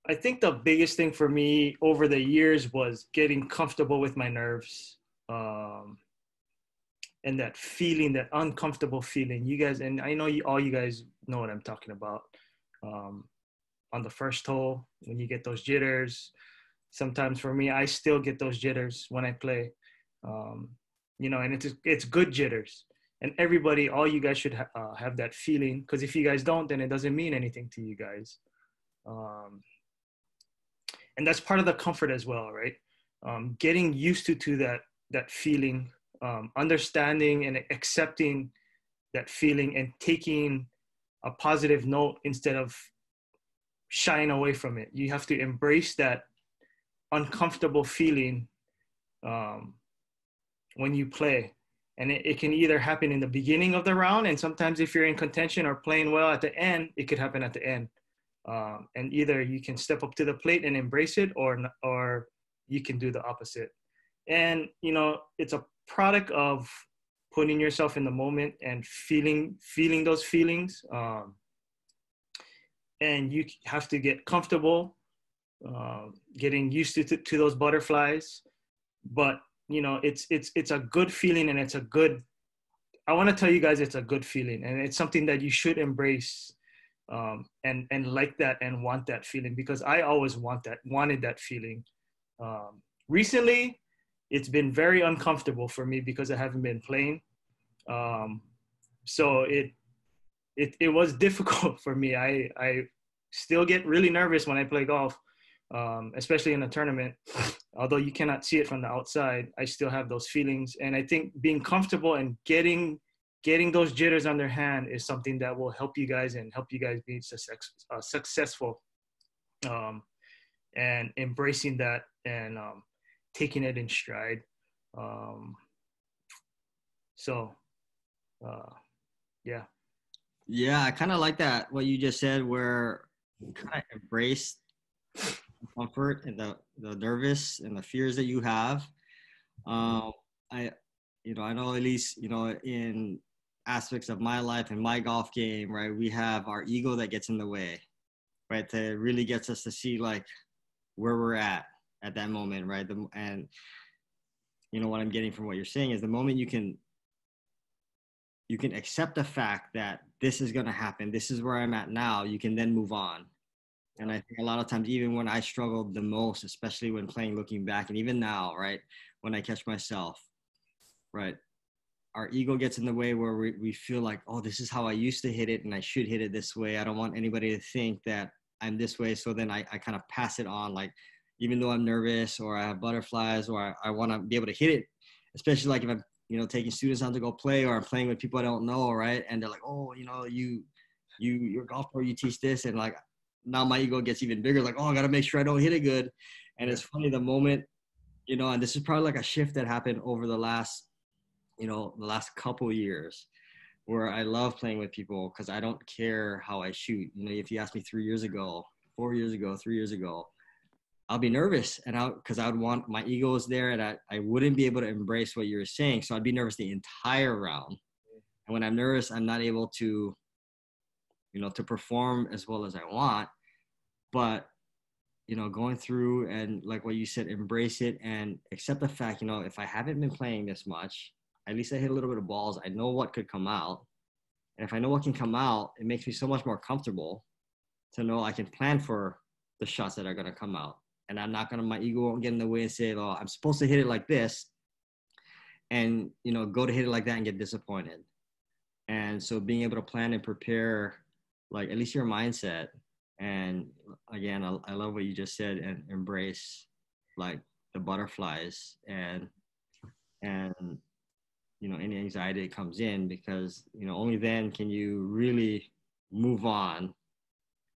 I think the biggest thing for me over the years was getting comfortable with my nerves. And that feeling, that uncomfortable feeling. You guys, and I know all you guys know what I'm talking about. On the first hole, when you get those jitters, sometimes for me, I still get those jitters when I play. And it's good jitters. And everybody, all you guys should have that feeling, because if you guys don't, then it doesn't mean anything to you guys. And that's part of the comfort as well, right? Getting used to that feeling, understanding and accepting that feeling and taking a positive note instead of shying away from it. You have to embrace that uncomfortable feeling when you play. And it can either happen in the beginning of the round, and sometimes if you're in contention or playing well at the end, it could happen at the end. And either you can step up to the plate and embrace it, or you can do the opposite. And, it's a product of putting yourself in the moment and feeling those feelings. And you have to get comfortable, getting used to those butterflies. But, it's a good feeling, and I want to tell you guys, it's a good feeling, and it's something that you should embrace. And like that and want that feeling, because I always wanted that feeling. Recently, it's been very uncomfortable for me because I haven't been playing. So it was difficult for me. I still get really nervous when I play golf, especially in a tournament. Although you cannot see it from the outside, I still have those feelings. And I think being comfortable and getting getting those jitters on their hand is something that will help you guys and help you guys be successful, and embracing that and taking it in stride. So, yeah. Yeah, I kind of like that, what you just said, where you kind of embrace comfort and the nervous and the fears that you have. I, I know at least, in aspects of my life and my golf game, right, we have our ego that gets in the way, right, that really gets us to see like where we're at that moment, right? And what I'm getting from what you're saying is the moment you can accept the fact that this is going to happen, this is where I'm at now, you can then move on. And I think a lot of times, even when I struggled the most, especially when playing, looking back, and even now, right, when I catch myself, right, our ego gets in the way where we feel like, oh, this is how I used to hit it and I should hit it this way. I don't want anybody to think that I'm this way. So then I kind of pass it on, like, even though I'm nervous or I have butterflies or I want to be able to hit it, especially like if I'm, taking students out to go play or I'm playing with people I don't know, right? And they're like, oh, you're a golf pro, you teach this. And like, now my ego gets even bigger, like, oh, I got to make sure I don't hit it good. And it's funny, the moment, and this is probably like a shift that happened over the last couple years, where I love playing with people because I don't care how I shoot. If you asked me 3 years ago, 4 years ago, 3 years ago, I'll be nervous because I would want, my ego is there and I wouldn't be able to embrace what you're saying. So I'd be nervous the entire round. And when I'm nervous, I'm not able to, to perform as well as I want. But, going through and like what you said, embrace it and accept the fact, if I haven't been playing this much, at least I hit a little bit of balls. I know what could come out. And if I know what can come out, it makes me so much more comfortable to know I can plan for the shots that are going to come out. And I'm not going to, my ego won't get in the way and say, oh, I'm supposed to hit it like this. And, go to hit it like that and get disappointed. And so being able to plan and prepare, like, at least your mindset. And again, I love what you just said, and embrace like the butterflies and any anxiety that comes in, because only then can you really move on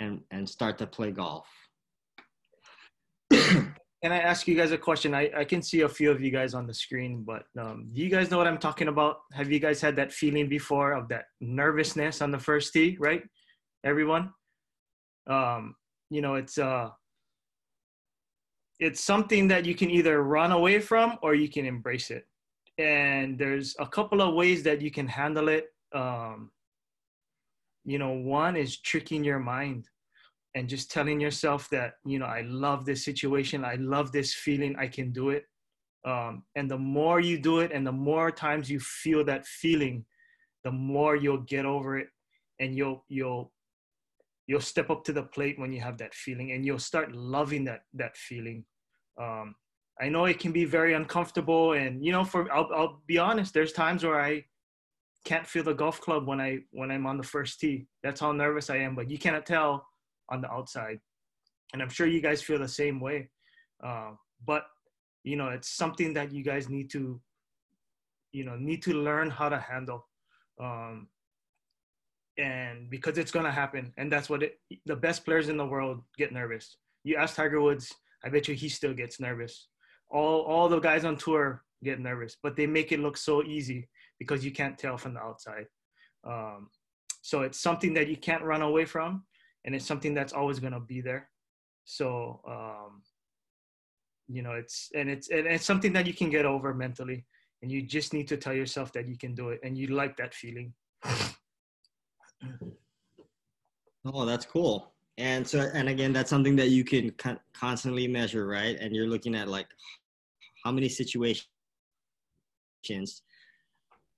and start to play golf. Can I ask you guys a question? I can see a few of you guys on the screen, but do you guys know what I'm talking about? Have you guys had that feeling before of that nervousness on the first tee, right? Everyone? It's something that you can either run away from or you can embrace it. And there's a couple of ways that you can handle it. One is tricking your mind and just telling yourself that, I love this situation. I love this feeling. I can do it. And the more you do it and the more times you feel that feeling, the more you'll get over it, and you'll step up to the plate when you have that feeling, and you'll start loving that feeling. I know it can be very uncomfortable, and I'll be honest, there's times where I can't feel the golf club when I'm on the first tee. That's how nervous I am, but you cannot tell on the outside, and I'm sure you guys feel the same way. But it's something that you guys need to learn how to handle. And because it's going to happen, and that's what the best players in the world get nervous. You ask Tiger Woods, I bet you he still gets nervous. All the guys on tour get nervous, but they make it look so easy because you can't tell from the outside. So it's something that you can't run away from, and it's something that's always going to be there. So it's something that you can get over mentally, and you just need to tell yourself that you can do it, and you like that feeling. Oh, that's cool. And so, and again, that's something that you can constantly measure, right? And you're looking at like, how many situations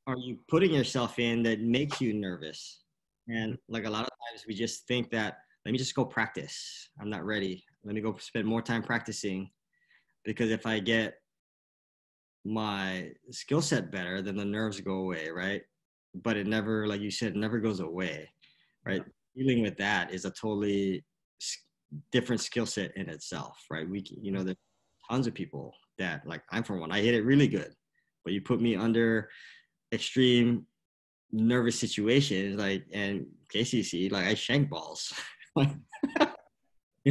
are you putting yourself in that makes you nervous? And like a lot of times we just think that, let me just go practice. I'm not ready. Let me go spend more time practicing, because if I get my skill set better, then the nerves go away, right? But it never, like you said, never goes away, right? Dealing with that is a totally different skill set in itself, right? There's tons of people that, like, I'm from one, I hit it really good, but you put me under extreme, nervous situations, like, and KCC, like I shank balls. Like,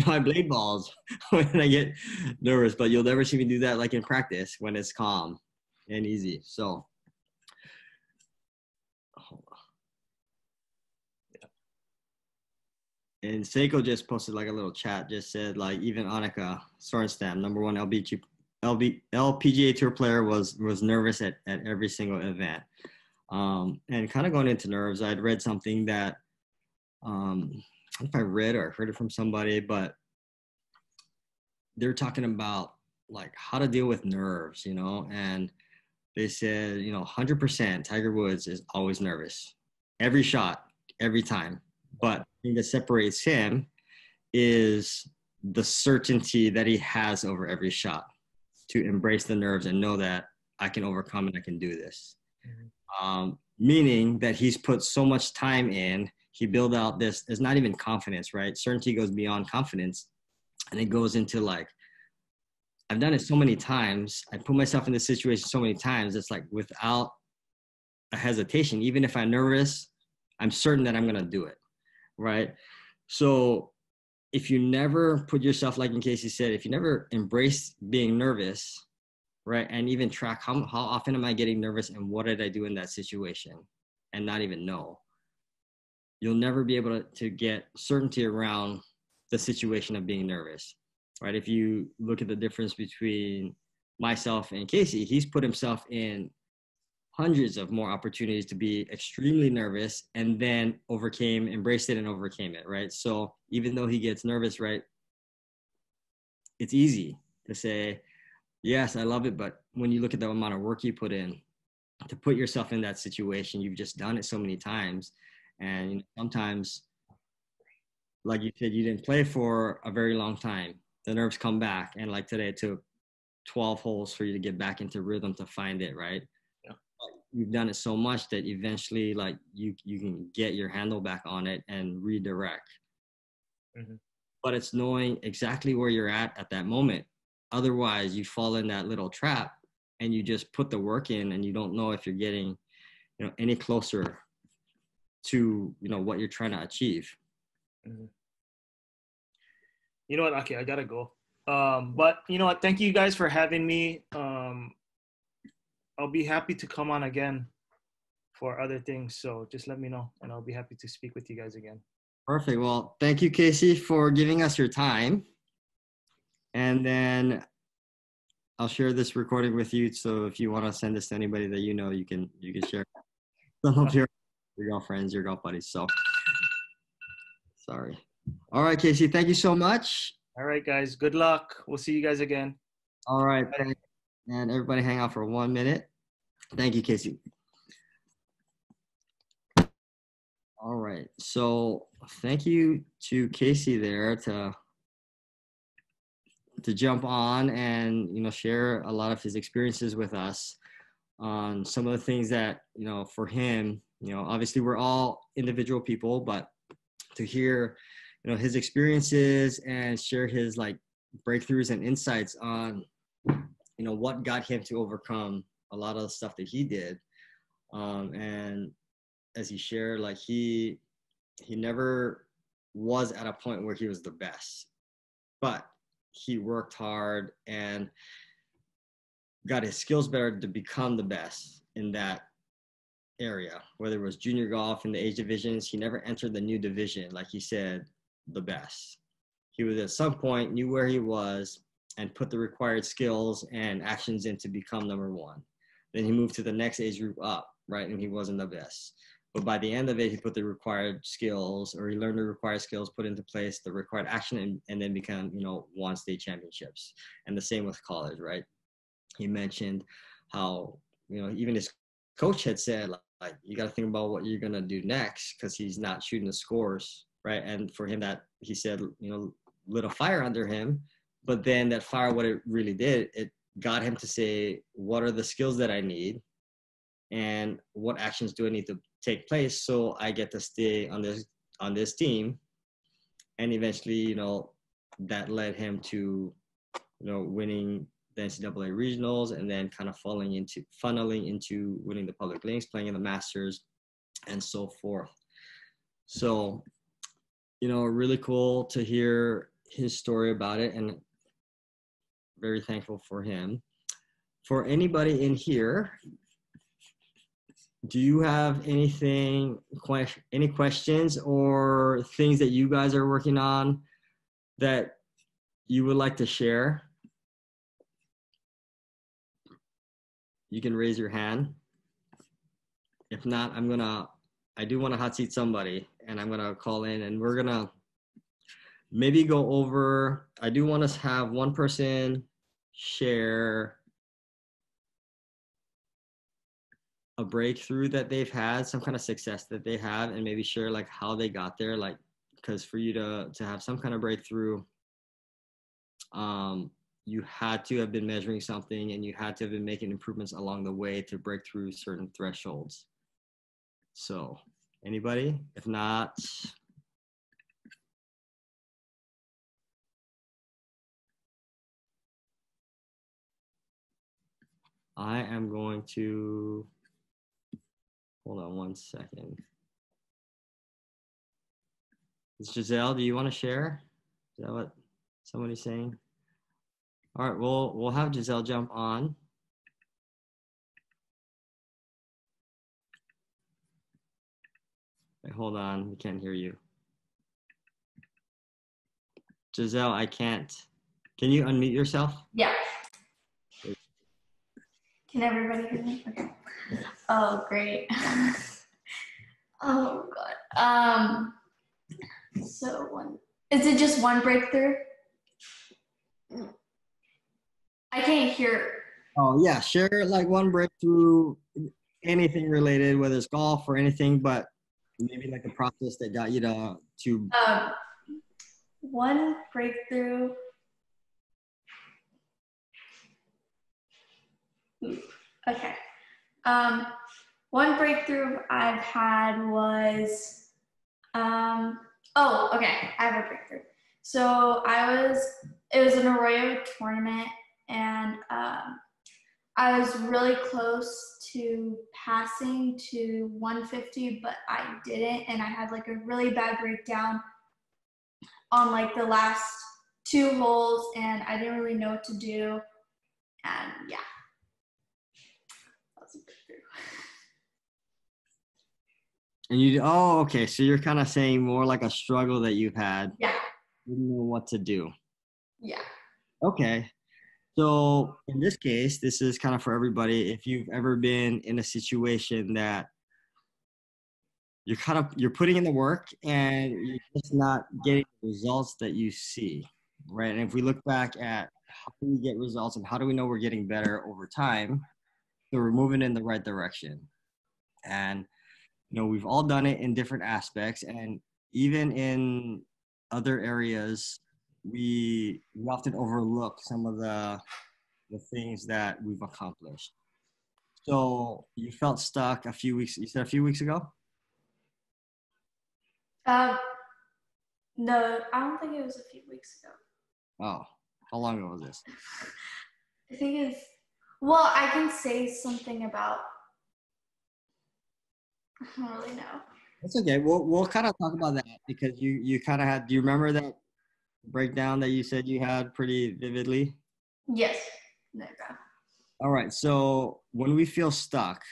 I blade balls when I get nervous, but you'll never see me do that like in practice when it's calm and easy. So, hold on. And Seiko just posted like a little chat, just said like even Annika Sorenstam, number one LPGA Tour player, was nervous at every single event. And kind of going into nerves, I'd read something that I don't know if I read or heard it from somebody, but they're talking about like how to deal with nerves, and they said, 100% Tiger Woods is always nervous, every shot, every time. But the thing that separates him is the certainty that he has over every shot, to embrace the nerves and know that I can overcome and I can do this. Meaning that he's put so much time in, he built out this, it's not even confidence, right? Certainty goes beyond confidence, and it goes into like, I've done it so many times. I put myself in this situation so many times. It's like without a hesitation, even if I'm nervous, I'm certain that I'm going to do it. Right. So if you never put yourself, like in Casey said, if you never embrace being nervous, right, and even track how often am I getting nervous and what did I do in that situation and not even know, you'll never be able to get certainty around the situation of being nervous, right? If you look at the difference between myself and Casey, he's put himself in hundreds of more opportunities to be extremely nervous and then embraced it and overcame it, right? So even though he gets nervous, right, it's easy to say, yes, I love it. But when you look at the amount of work you put in to put yourself in that situation, you've just done it so many times. And sometimes, like you said, you didn't play for a very long time. The nerves come back. And like today, it took 12 holes for you to get back into rhythm to find it, right? You've done it so much that eventually like you can get your handle back on it and redirect. But it's knowing exactly where you're at that moment. Otherwise you fall in that little trap and you just put the work in and you don't know if you're getting, any closer to, what you're trying to achieve. You know what? Okay, I gotta go. But you know what? Thank you guys for having me. I'll be happy to come on again for other things. So just let me know and I'll be happy to speak with you guys again. Perfect. Well, thank you, Casey, for giving us your time. And then I'll share this recording with you. So if you want to send this to anybody that you can share some of your girlfriends, your golf buddies. So sorry. All right, Casey, thank you so much. All right, guys. Good luck. We'll see you guys again. All right. Bye. And everybody hang out for 1 minute. Thank you, Casey. All right. So thank you to Casey there to jump on and, share a lot of his experiences with us on some of the things that, for him, obviously we're all individual people, but to hear, his experiences and share his like breakthroughs and insights on, what got him to overcome a lot of the stuff that he did. And as he shared, like he never was at a point where he was the best, but he worked hard and got his skills better to become the best in that area, whether it was junior golf in the age divisions. He never entered the new division, like he said, the best. He was at some point knew where he was and put the required skills and actions in to become number one. Then he moved to the next age group up, right? And he wasn't the best. But by the end of it, he put the required skills, or he learned the required skills, put into place the required action, and then become, won state championships. And the same with college, right? He mentioned how, even his coach had said, like you got to think about what you're going to do next, because he's not shooting the scores, right? And for him, that he said, lit a fire under him. But then that fire, what it really did, it got him to say, what are the skills that I need? And what actions do I need to take place so I get to stay on this team? And eventually, that led him to, winning the NCAA regionals, and then kind of funneling into winning the public links, playing in the Masters, and so forth. So, really cool to hear his story about it, and very thankful for him. For anybody in here, do you have any questions or things that you guys are working on that you would like to share? You can raise your hand. If not, I do want to hot seat somebody, and I'm gonna call in, and we're gonna maybe go over, I do want to have one person share a breakthrough that they've had, some kind of success that they have, and maybe share like how they got there. Like, because for you to have some kind of breakthrough, you had to have been measuring something, and you had to have been making improvements along the way to break through certain thresholds. So anybody? If not, I am going to, hold on one second. Giselle, do you want to share? Is that what somebody's saying? All right, we'll have Giselle jump on. Wait, hold on, we can't hear you. Giselle, I can't. Can you unmute yourself? Yeah. Can everybody hear me? Okay. Oh, great. Oh, God. So is it just one breakthrough? I can't hear. Oh, yeah, share like one breakthrough, anything related, whether it's golf or anything, but maybe like the process that got you to one breakthrough. Okay. One breakthrough I've had was, okay, I have a breakthrough. So it was an Arroyo tournament, and I was really close to passing to 150, but I didn't, and I had like a really bad breakdown on like the last 2 holes, and I didn't really know what to do, and yeah. That was a breakthrough. And okay, so you're kind of saying more like a struggle that you've had. Yeah. You didn't know what to do. Yeah. Okay. So in this case, this is kind of for everybody. If you've ever been in a situation that you're putting in the work and you're just not getting the results that you see, right? And if we look back at how do we get results and how do we know we're getting better over time, so we're moving in the right direction. And we've all done it in different aspects, and even in other areas, we often overlook some of the things that we've accomplished. So you felt stuck you said a few weeks ago? No, I don't think it was a few weeks ago. Oh, how long ago was this? I think I can say something about, I don't really know. That's okay. We'll kind of talk about that because you kind of had, do you remember that breakdown that you said you had pretty vividly? Yes. There you go. All right. So when we feel stuck,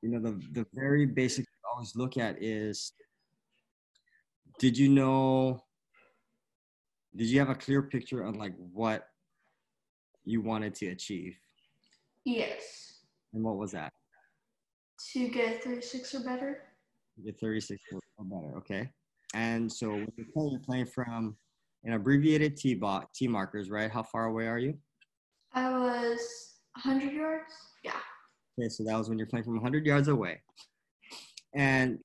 the very basic we always look at is, did you have a clear picture on like what you wanted to achieve? Yes. And what was that? To get 36 or better. Get 36 or better, okay. And so when you're playing from an abbreviated tee markers, right? How far away are you? I was 100 yards. Yeah. Okay, so that was when you're playing from 100 yards away. And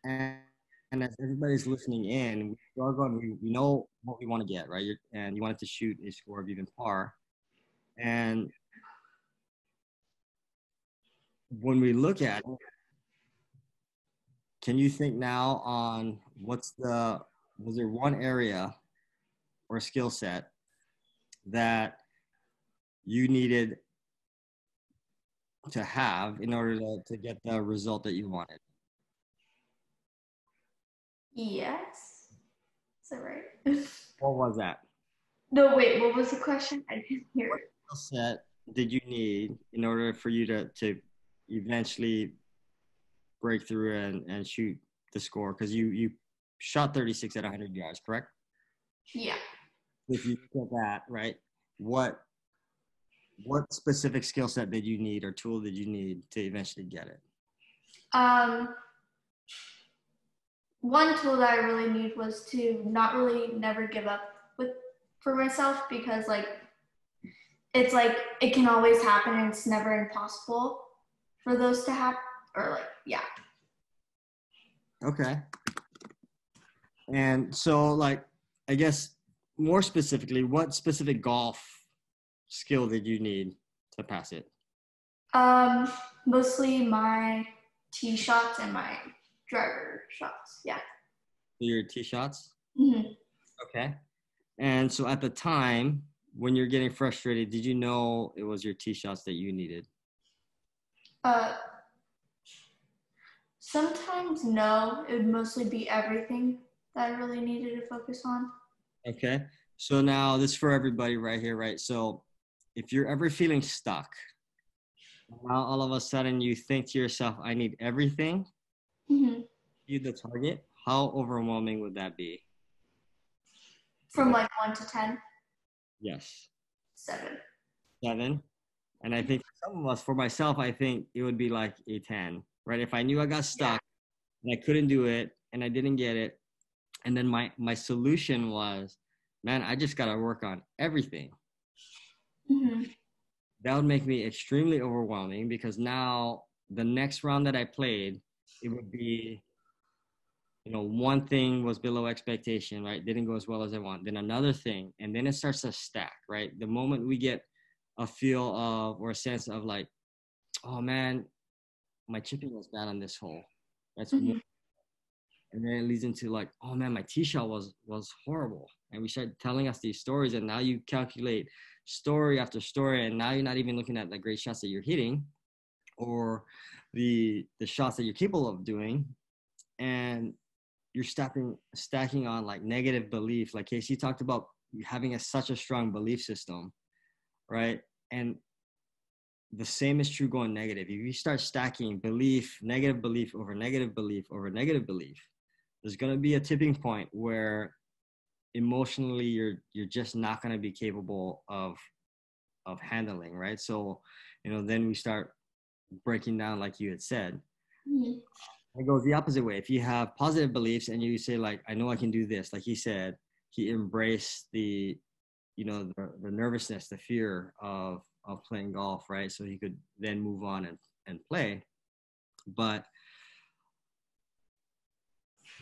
as everybody's listening in, we know what we want to get, right? And you wanted to shoot a score of even par. And when we look at it, can you think now on was there one area or skill set that you needed to have in order to get the result that you wanted? Yes. Is that right? What was that? No, wait, what was the question? I didn't hear What it. skill set did you need in order for you to eventually break through and shoot the score? Because you shot 36 at 100 yards, correct? Yeah. If you look at that, right, what specific skill set did you need or tool did you need to eventually get it? One tool that I really need was to not really never give up with for myself, because like it's like it can always happen and it's never impossible for those to happen, or like yeah. Okay. And so, like, I guess more specifically, what specific golf skill did you need to pass it? Mostly my tee shots and my driver shots. Yeah. Your tee shots? Mm-hmm. Okay. And so at the time when you're getting frustrated, did you know it was your tee shots that you needed? Uh, Sometimes no. It would mostly be everything that I really needed to focus on. Okay. So now this is for everybody right here, right? So if you're ever feeling stuck, now all of a sudden you think to yourself, I need everything, Mm-hmm. you the target, how overwhelming would that be? From like 1 to 10, Yes. 7. 7. And I think for some of us, for myself, I think it would be like a 10, right? If I knew I got stuck and I couldn't do it and I didn't get it, and then my solution was, man, I just got to work on everything. Mm-hmm. That would make me extremely overwhelming, because now the next round that I played, it would be, one thing was below expectation, right? Didn't go as well as I want. Then another thing, and then it starts to stack, right? The moment we get a feel of or a sense of like, oh man, my chipping was bad on this hole. That's Mm-hmm. one. And then it leads into like, oh man, my tee shot was horrible. And we start telling us these stories, and now you calculate story after story, and now you're not even looking at the great shots that you're hitting or the shots that you're capable of doing, and you're stacking on like negative belief. Like Casey talked about having such a strong belief system, right? And the same is true going negative. If you start stacking negative belief over negative belief over negative belief, there's going to be a tipping point where emotionally you're just not going to be capable of handling, right? So, then we start breaking down, like you had said. Mm-hmm. It goes the opposite way. If you have positive beliefs and you say like, I know I can do this, like he said, he embraced the nervousness, the fear of playing golf, right? So he could then move on and play. But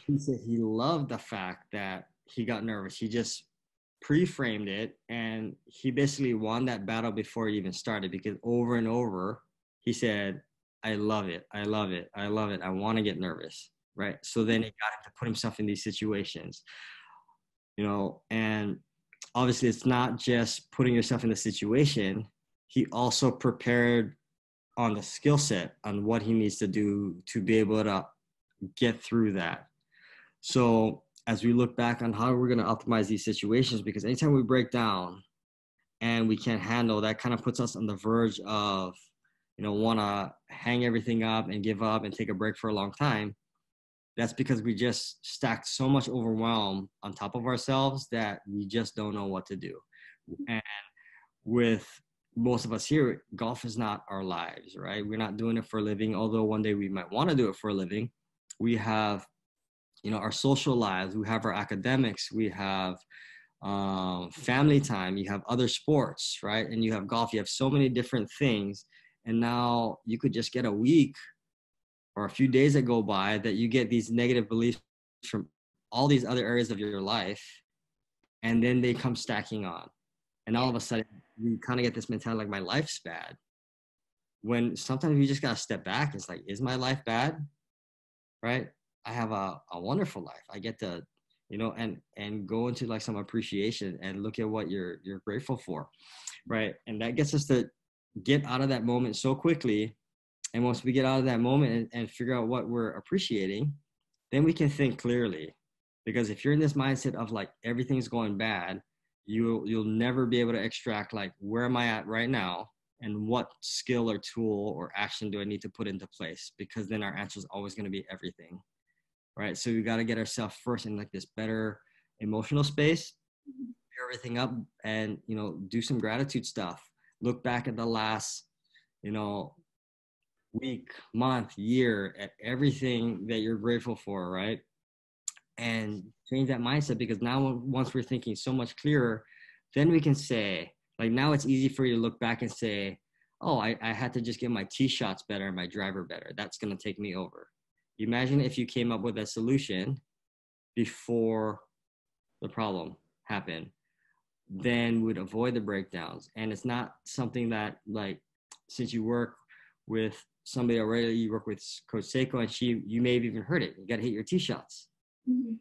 he said he loved the fact that he got nervous. He just pre-framed it, and he basically won that battle before it even started, because over and over he said, I love it. I love it. I love it. I want to get nervous, right? So then he got him to put himself in these situations, and obviously it's not just putting yourself in the situation. He also prepared on the skill set on what he needs to do to be able to get through that. So as we look back on how we're going to optimize these situations, because anytime we break down and we can't handle, that kind of puts us on the verge of, want to hang everything up and give up and take a break for a long time. That's because we just stacked so much overwhelm on top of ourselves that we just don't know what to do. And with most of us here, golf is not our lives, right? We're not doing it for a living, although one day we might want to do it for a living. We have, our social lives, we have our academics, we have family time, you have other sports, right? And you have golf, you have so many different things. And now you could just get a week or a few days that go by that you get these negative beliefs from all these other areas of your life, and then they come stacking on. And all of a sudden, you kind of get this mentality like, my life's bad. When sometimes you just got to step back. It's like, is my life bad? Right? I have a wonderful life. I get to, and go into like some appreciation and look at what you're grateful for. Right? And that gets us to get out of that moment so quickly. And once we get out of that moment and figure out what we're appreciating, then we can think clearly. Because if you're in this mindset of like everything's going bad, you'll never be able to extract like, where am I at right now, and what skill or tool or action do I need to put into place? Because then our answer is always going to be everything, right? So we got to get ourselves first in like this better emotional space, clear everything up, and do some gratitude stuff. Look back at the last week, month, year, at everything that you're grateful for, right? And change that mindset, because now once we're thinking so much clearer, then we can say, like, now it's easy for you to look back and say, oh, I had to just get my tee shots better and my driver better. That's going to take me over. Imagine if you came up with a solution before the problem happened, then we'd avoid the breakdowns. And it's not something that, like, since you work with somebody already, you work with Coach Seiko, and you may have even heard it. You got to hit your tee shots. Mm-hmm.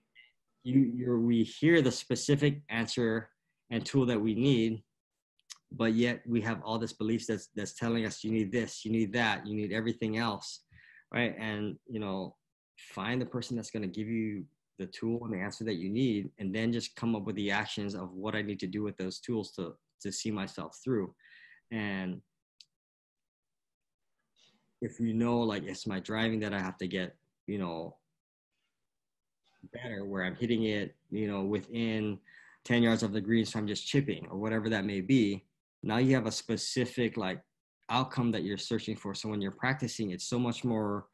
We hear the specific answer and tool that we need, but yet we have all this beliefs that's telling us you need this, you need that, you need everything else, right? And find the person that's going to give you the tool and the answer that you need, and then just come up with the actions of what I need to do with those tools to see myself through. And if like, it's my driving that I have to get better, where I'm hitting it within 10 yards of the green, so I'm just chipping or whatever that may be. Now you have a specific like outcome that you're searching for. So when you're practicing, it's so much more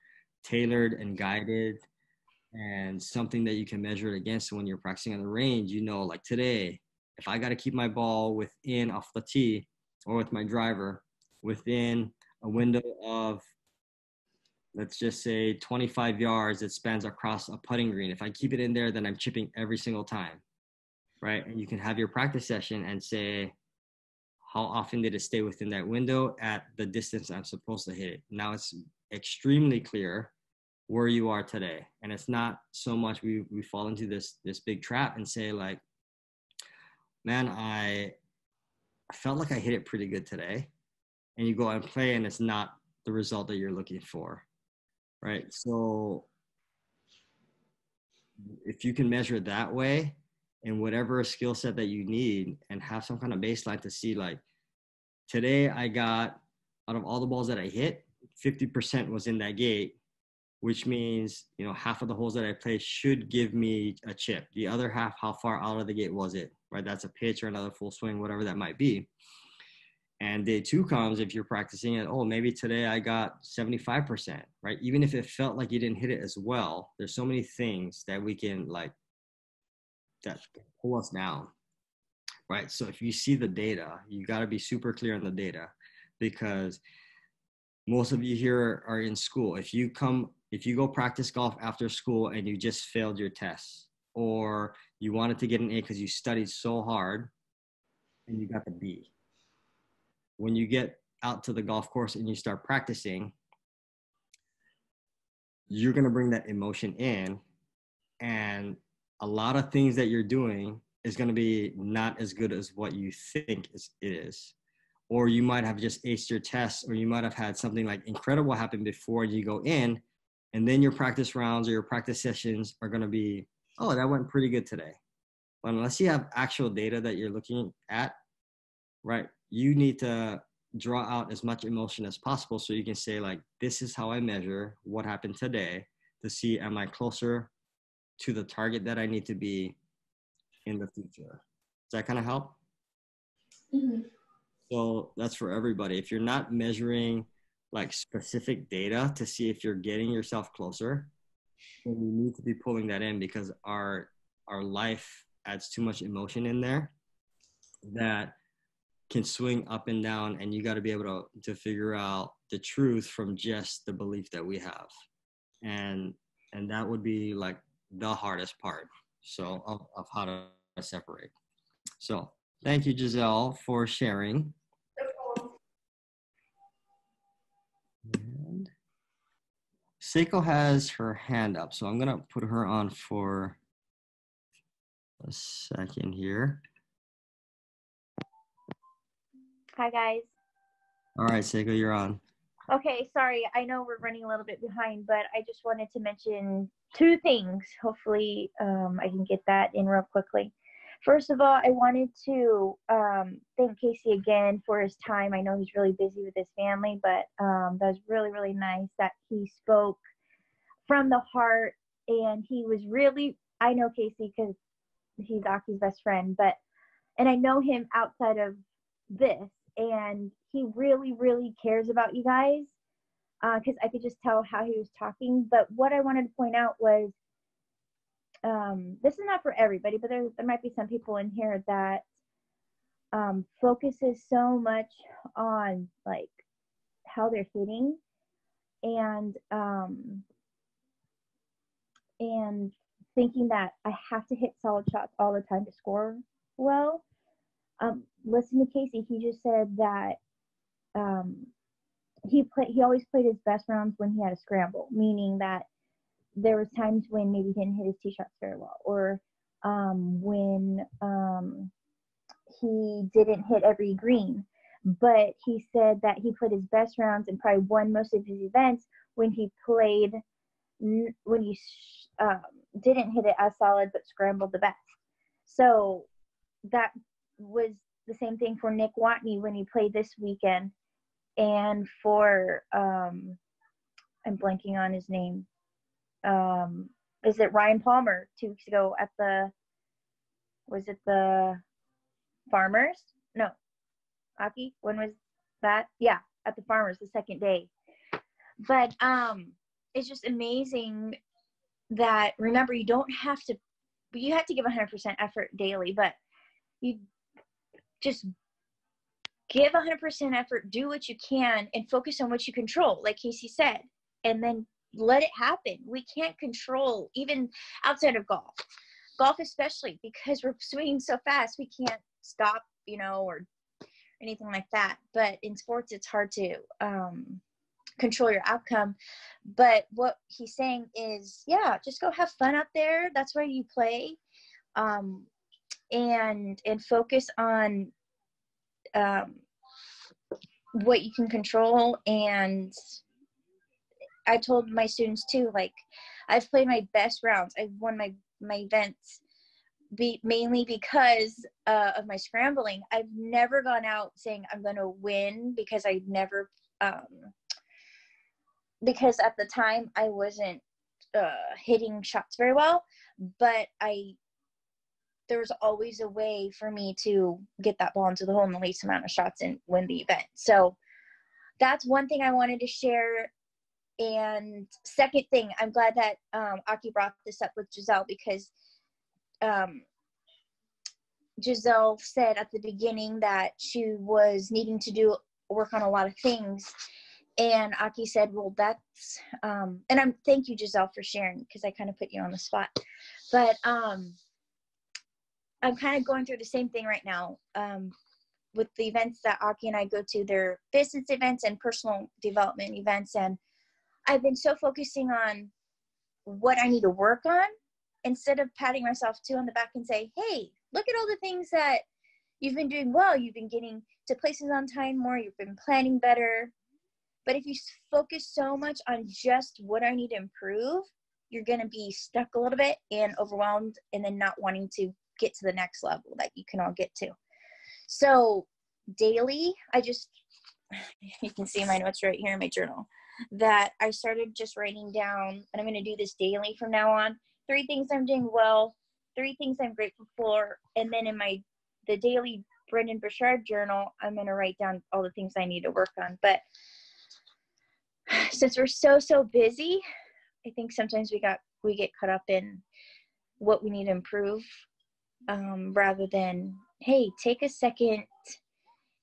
tailored and guided, and something that you can measure it against. So when you're practicing on the range, like today, if I got to keep my ball within off the tee, or with my driver within a window of, let's just say 25 yards that spans across a putting green, if I keep it in there, then I'm chipping every single time, right? And you can have your practice session and say, how often did it stay within that window at the distance I'm supposed to hit it? Now it's extremely clear where you are today. And it's not so much we fall into this big trap and say like, man, I felt like I hit it pretty good today. And you go and play and it's not the result that you're looking for, right? So if you can measure it that way, and whatever skill set that you need, and have some kind of baseline to see like, today I got, out of all the balls that I hit, 50% was in that gate, which means, half of the holes that I played should give me a chip. The other half, how far out of the gate was it, right? That's a pitch or another full swing, whatever that might be. And day two comes, if you're practicing it, oh, maybe today I got 75%, right? Even if it felt like you didn't hit it as well, there's so many things that we can like, that pull us down, right? So if you see the data, you got to be super clear on the data, because most of you here are in school. If you go practice golf after school and you just failed your tests, or you wanted to get an A because you studied so hard and you got the B, when you get out to the golf course and you start practicing, you're going to bring that emotion in, and a lot of things that you're doing is going to be not as good as what you think it is. Or you might have just aced your tests, or you might have had something like incredible happen before you go in, and then your practice rounds or your practice sessions are going to be, oh, that went pretty good today. But unless you have actual data that you're looking at, right, you need to draw out as much emotion as possible, so you can say like, this is how I measure what happened today, to see, am I closer to the target that I need to be in the future? Does that kind of help? Mm-hmm. So that's for everybody. If you're not measuring like specific data to see if you're getting yourself closer, then you need to be pulling that in, because our life adds too much emotion in there that can swing up and down, and you got to be able to figure out the truth from just the belief that we have. And that would be like the hardest part, so of how to separate. So thank you, Giselle, for sharing. And Seiko has her hand up, so I'm gonna put her on for a second here. Hi, guys. All right, Seiko, you're on. Okay, sorry. I know we're running a little bit behind, but I just wanted to mention two things. Hopefully, I can get that in real quickly. First of all, I wanted to thank Casey again for his time. I know he's really busy with his family, but that was really, really nice that he spoke from the heart. And he was really, I know Casey because he's Aki's best friend, and I know him outside of this, and he really, really cares about you guys, because I could just tell how he was talking. But what I wanted to point out was, this is not for everybody, but there might be some people in here that focuses so much on like how they're hitting and thinking that I have to hit solid shots all the time to score well. Listen to Casey. He just said that he always played his best rounds when he had a scramble, meaning that there was times when maybe he didn't hit his tee shots very well, or when he didn't hit every green. But he said that he played his best rounds and probably won most of his events when he didn't hit it as solid but scrambled the best. So that was the same thing for Nick Watney when he played this weekend, and for I'm blanking on his name. Is it Ryan Palmer 2 weeks ago at was it the Farmers? No, Aki, when was that? Yeah, at the Farmers, the second day. But it's just amazing that, remember, you have to give 100% effort daily, but you just give 100% effort, do what you can, and focus on what you control, like Casey said, and then let it happen. We can't control, even outside of golf especially, because we're swinging so fast, we can't stop, or anything like that. But in sports, it's hard to control your outcome. But what he's saying is, yeah, just go have fun out there. That's where you play, and focus on what you can control. And I told my students too, like, I've played my best rounds. I've won my events mainly because of my scrambling. I've never gone out saying I'm going to win, because I never, because at the time I wasn't hitting shots very well, but there was always a way for me to get that ball into the hole in the least amount of shots and win the event. So that's one thing I wanted to share. And second thing, I'm glad that Aki brought this up with Giselle, because Giselle said at the beginning that she was needing to work on a lot of things. And Aki said, well, that's, and thank you, Giselle, for sharing, because I kind of put you on the spot. But I'm kind of going through the same thing right now with the events that Aki and I go to. They're business events and personal development events. And I've been so focusing on what I need to work on, instead of patting myself too on the back and say, hey, look at all the things that you've been doing well. You've been getting to places on time more. You've been planning better. But if you focus so much on just what I need to improve, you're going to be stuck a little bit and overwhelmed, and then not wanting to get to the next level that you can all get to. So daily, you can see my notes right here in my journal, that I started just writing down, and I'm going to do this daily from now on. 3 things I'm doing well, 3 things I'm grateful for, and then in the daily Brendon Burchard journal, I'm going to write down all the things I need to work on. But since we're so busy, I think sometimes we get caught up in what we need to improve, rather than, hey, take a second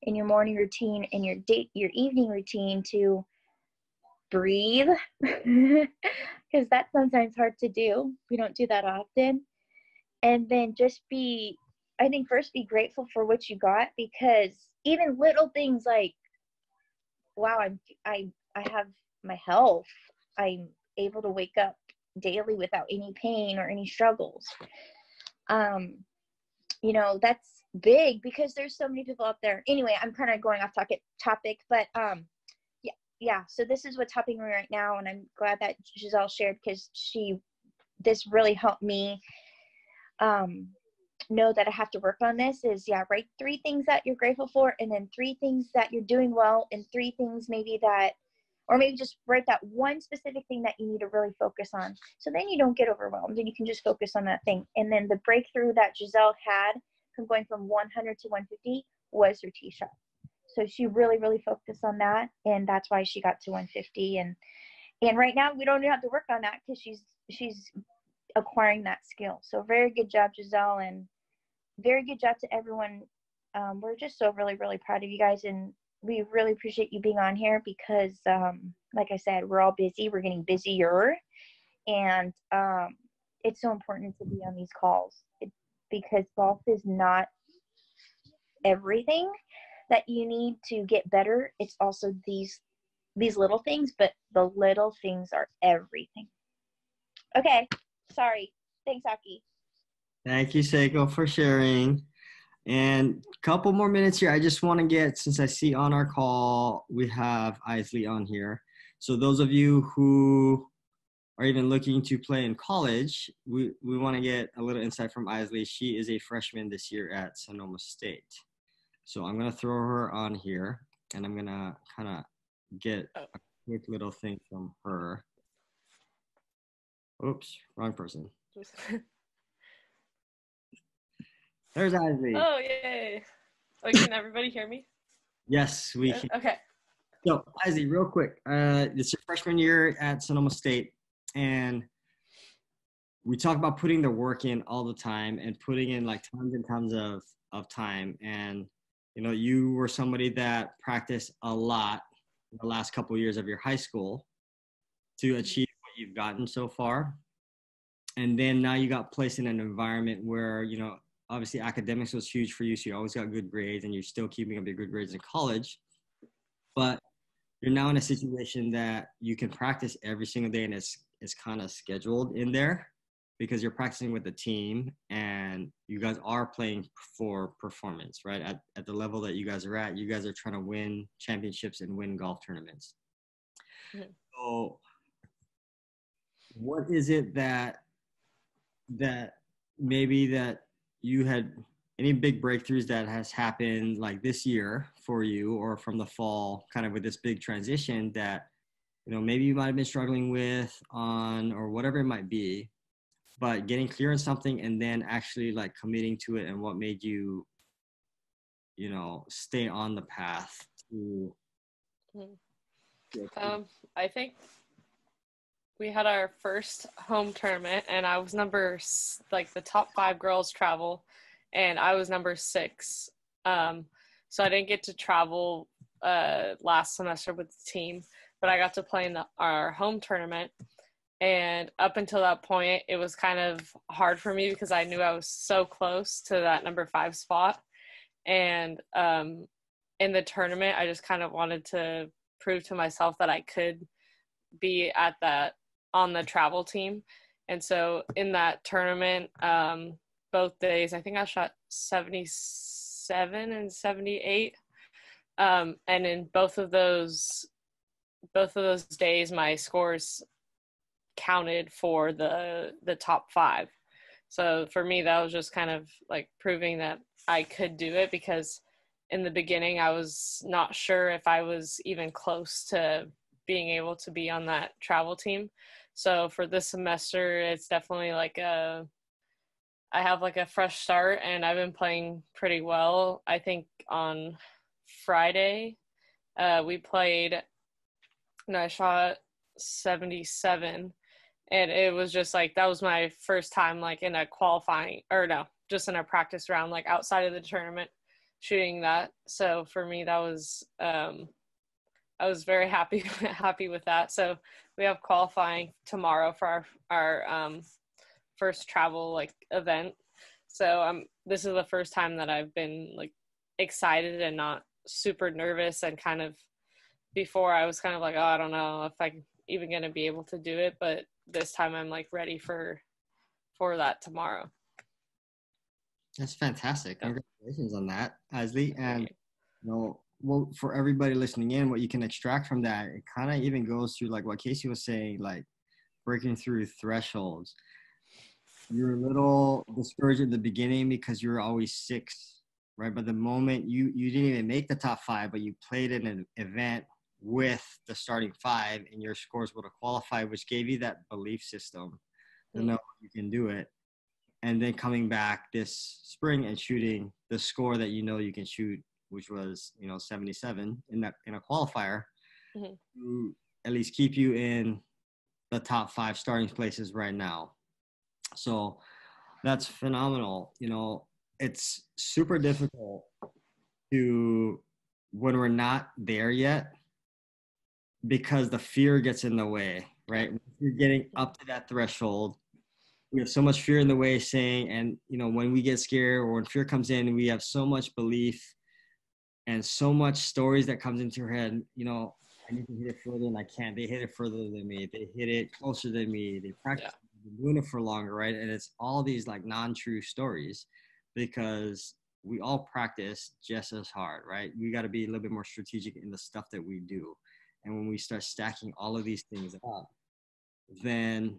in your morning routine and your evening routine to breathe, because that's sometimes hard to do. We don't do that often. And then just first be grateful for what you got, because even little things like, wow, I have my health. I'm able to wake up daily without any pain or any struggles. That's big, because there's so many people out there. Anyway, I'm kind of going off topic, but so this is what's helping me right now, and I'm glad that Giselle shared, because this really helped me know that I have to work on this. Is write 3 things that you're grateful for, and then 3 things that you're doing well, and 3 things maybe just write that one specific thing that you need to really focus on. So then you don't get overwhelmed and you can just focus on that thing. And then the breakthrough that Giselle had from going from 100 to 150 was her tee shot. So she really, really focused on that, and that's why she got to 150. And right now we don't have to work on that because she's acquiring that skill. So very good job, Giselle, and very good job to everyone. We're just so really, really proud of you guys, and we really appreciate you being on here because, like I said, we're all busy. We're getting busier, and it's so important to be on these calls because golf is not everything that you need to get better. It's also these little things, but the little things are everything. Okay, sorry. Thanks, Aki. Thank you, Seiko, for sharing. And a couple more minutes here. I just want to get, since I see on our call, we have Isley on here. So those of you who are even looking to play in college, we want to get a little insight from Isley. She is a freshman this year at Sonoma State. So I'm going to throw her on here, and I'm going to kind of get a quick little thing from her. Oops, wrong person. There's Isley. Oh, yay. Oh, can everybody hear me? Yes, we can. Okay. So, Isley, real quick. It's your freshman year at Sonoma State, and we talk about putting the work in all the time and putting in like tons and tons of time. And, you know, you were somebody that practiced a lot in the last couple of years of your high school to achieve what you've gotten so far. And then now you got placed in an environment where, you know, obviously academics was huge for you. So you always got good grades and you're still keeping up your good grades in college. But you're now in a situation that you can practice every single day, and it's kind of scheduled in there because you're practicing with the team and you guys are playing for performance, right? At the level that you guys are at, you guys are trying to win championships and win golf tournaments. Mm-hmm. So what is it that maybe that you had any big breakthroughs that has happened like this year for you or from the fall kind of with this big transition that, you know, maybe you might have been struggling with on or whatever it might be, but getting clear on something and then actually like committing to it, and what made you, you know, stay on the path to I think we had our first home tournament and I was the top 5 girls travel and I was number 6. So I didn't get to travel last semester with the team, but I got to play in our home tournament. And up until that point, it was kind of hard for me because I knew I was so close to that number 5 spot. And in the tournament, I just kind of wanted to prove to myself that I could be on the travel team. And so in that tournament, both days, I think I shot 77 and 78. And in both of those days, my scores counted for the top 5. So for me, that was just kind of like proving that I could do it, because in the beginning, I was not sure if I was even close to being able to be on that travel team. So for this semester, it's definitely like I have like a fresh start and I've been playing pretty well. I think on Friday, I shot 77, and it was just like, that was my first time like in a just in a practice round, like outside of the tournament shooting that. So for me, that was, I was very happy with that. So we have qualifying tomorrow for our first travel like event. So this is the first time that I've been like excited and not super nervous, and kind of before I was kind of like, oh, I don't know if I'm even going to be able to do it, but this time I'm like ready for that tomorrow. That's fantastic. Congratulations on that, Isley. And, you know, well, for everybody listening in, what you can extract from that, it kind of even goes through like what Casey was saying, like breaking through thresholds. You're a little discouraged at the beginning because you're always six, right? But the moment you didn't even make the top five, but you played in an event with the starting five and your scores would have qualified, which gave you that belief system to know you can do it. And then coming back this spring and shooting the score that you know you can shoot, which was 77 in a qualifier, to at least keep you in the top five starting places right now. So that's phenomenal. It's super difficult to, when we're not there yet, because the fear gets in the way, right? You're getting up to that threshold. We have so much fear in the way saying, and when we get scared or when fear comes in, we have so much belief and so much stories that comes into your head. I need to hit it further and I can't. They hit it further than me. They hit it closer than me. They practice doing it for longer, right? And it's all these like non-true stories because we all practice just as hard, right? We got to be a little bit more strategic in the stuff that we do. And when we start stacking all of these things up, then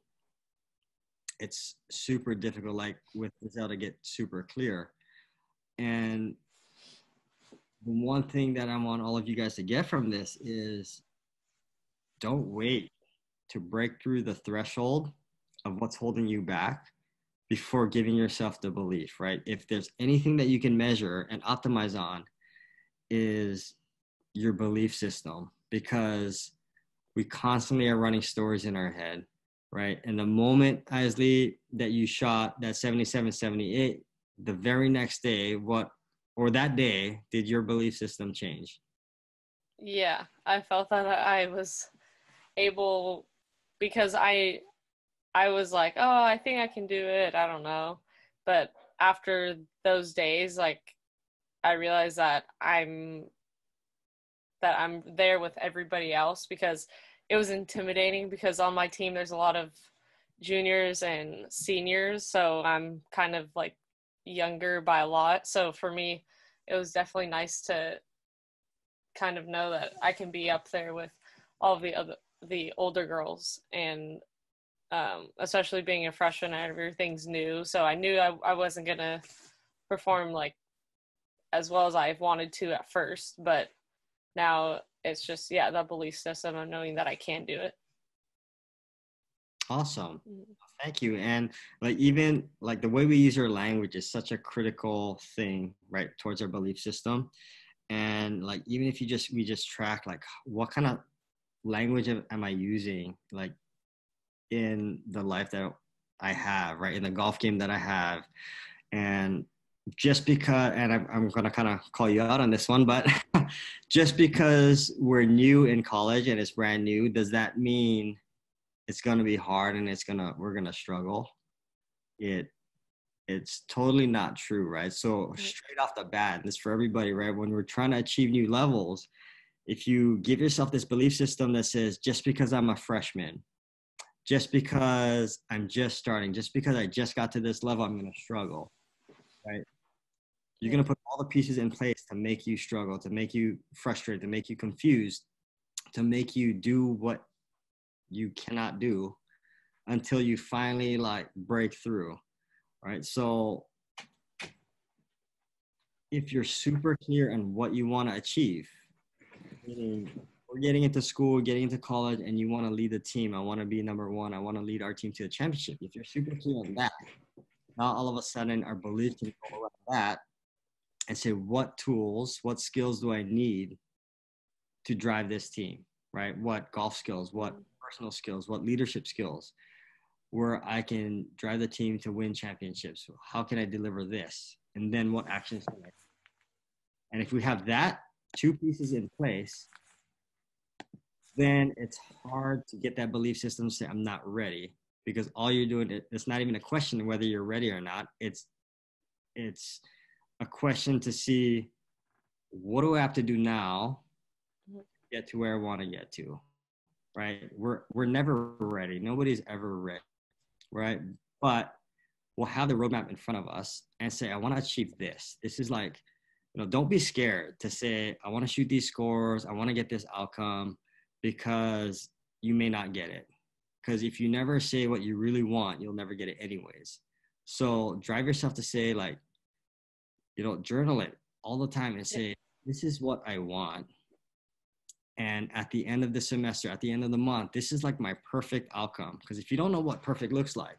it's super difficult, like with Giselle, to get super clear. And the one thing that I want all of you guys to get from this is don't wait to break through the threshold of what's holding you back before giving yourself the belief, right? If there's anything that you can measure and optimize on, is your belief system, because we constantly are running stories in our head, right? And the moment, Isley, that you shot that 77, 78, the very next day, that day, did your belief system change? Yeah, I felt that I was able, because I was like, oh, I think I can do it. I don't know. But after those days, like, I realized that I'm there with everybody else, because it was intimidating, because on my team there's a lot of juniors and seniors, so I'm kind of like younger by a lot. So for me, it was definitely nice to kind of know that I can be up there with all of the older girls, and especially being a freshman, everything's new. So I knew I wasn't gonna perform like as well as I wanted to at first, but now it's just, that belief system of knowing that I can do it. Awesome. Thank you. And like, even like the way we use our language is such a critical thing, right, towards our belief system. And like, even if we just track like what kind of language am I using, like in the life that I have, right, in the golf game that I have. And just because, and I'm going to kind of call you out on this one, but just because we're new in college and it's brand new, does that mean it's going to be hard and we're going to struggle? It's totally not true, right? So straight off the bat, this for everybody, right? When we're trying to achieve new levels, if you give yourself this belief system that says, just because I'm a freshman, just because I'm just starting, just because I just got to this level, I'm going to struggle, right? You're going to put all the pieces in place to make you struggle, to make you frustrated, to make you confused, to make you do what you cannot do until you finally like break through, right? So if you're super clear on what you want to achieve, meaning we're getting into school, getting into college, and you want to lead the team. I want to be number one. I want to lead our team to the championship. If you're super clear on that, now all of a sudden our belief can go around that and say, what tools, what skills do I need to drive this team, right? What golf skills, what personal skills, what leadership skills, where I can drive the team to win championships. How can I deliver this? And then what actions can I take? And if we have that two pieces in place, then it's hard to get that belief system to say, I'm not ready, because all you're doing, it's not even a question of whether you're ready or not. It's a question to see, what do I have to do now to get to where I want to get to, right? We're never ready. Nobody's ever ready, right? But we'll have the roadmap in front of us and say, I want to achieve this. This is like don't be scared to say, I want to shoot these scores, I want to get this outcome, because you may not get it. Because if you never say what you really want, you'll never get it anyways. So drive yourself to say, like, journal it all the time and say, this is what I want. And at the end of the semester, at the end of the month, this is like my perfect outcome. Because if you don't know what perfect looks like,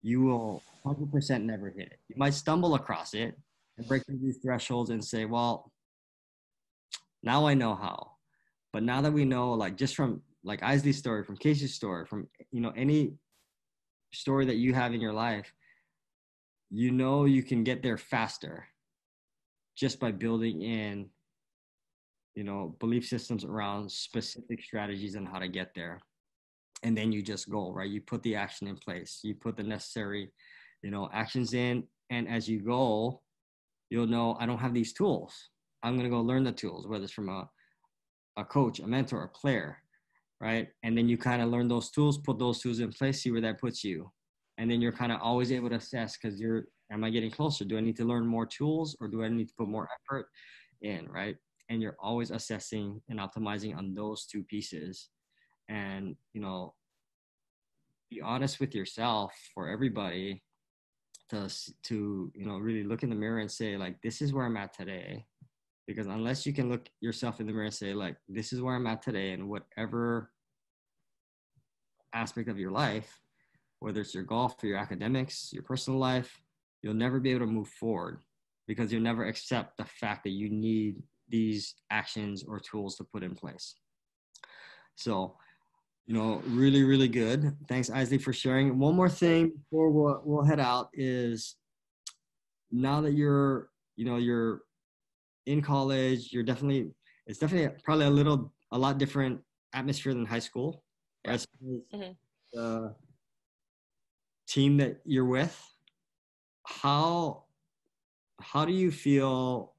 you will 100% never hit it. You might stumble across it and break through these thresholds and say, well, now I know how. But now that we know, like, just from like Isley's story, from Casey's story, from, any story that you have in your life, you can get there faster just by building in, belief systems around specific strategies on how to get there. And then you just go, right? You put the action in place. You put the necessary, actions in. And as you go, you'll know, I don't have these tools. I'm going to go learn the tools, whether it's from a coach, a mentor, a player, right? And then you kind of learn those tools, put those tools in place, see where that puts you. And then you're kind of always able to assess, because am I getting closer? Do I need to learn more tools, or do I need to put more effort in, right? And you're always assessing and optimizing on those two pieces. And, be honest with yourself, for everybody to really look in the mirror and say, like, this is where I'm at today. Because unless you can look yourself in the mirror and say, like, this is where I'm at today, and whatever aspect of your life, whether it's your golf or your academics, your personal life, you'll never be able to move forward, because you'll never accept the fact that you need these actions or tools to put in place. So, really, really good. Thanks, Isley, for sharing. One more thing before we'll head out is, now that you're in college, it's definitely probably a lot different atmosphere than high school. Right? Mm-hmm. The team that you're with, how do you feel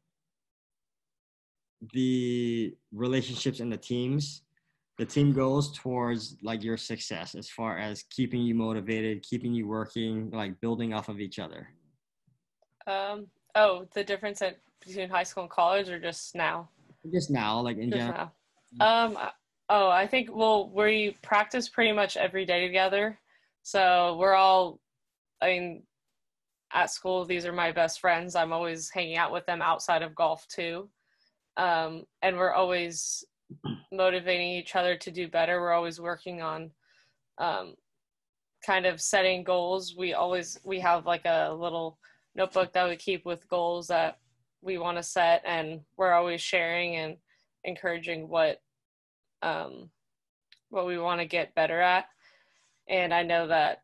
the relationships and the team goes towards, like, your success, as far as keeping you motivated, keeping you working, like building off of each other? The difference between high school and college, or just now? Just now, like in just general. Now. I think, we practice pretty much every day together. So we're all, at school, these are my best friends. I'm always hanging out with them outside of golf too. And we're always motivating each other to do better. We're always working on kind of setting goals. We have like a little notebook that we keep with goals that we want to set, and we're always sharing and encouraging what we want to get better at. And I know that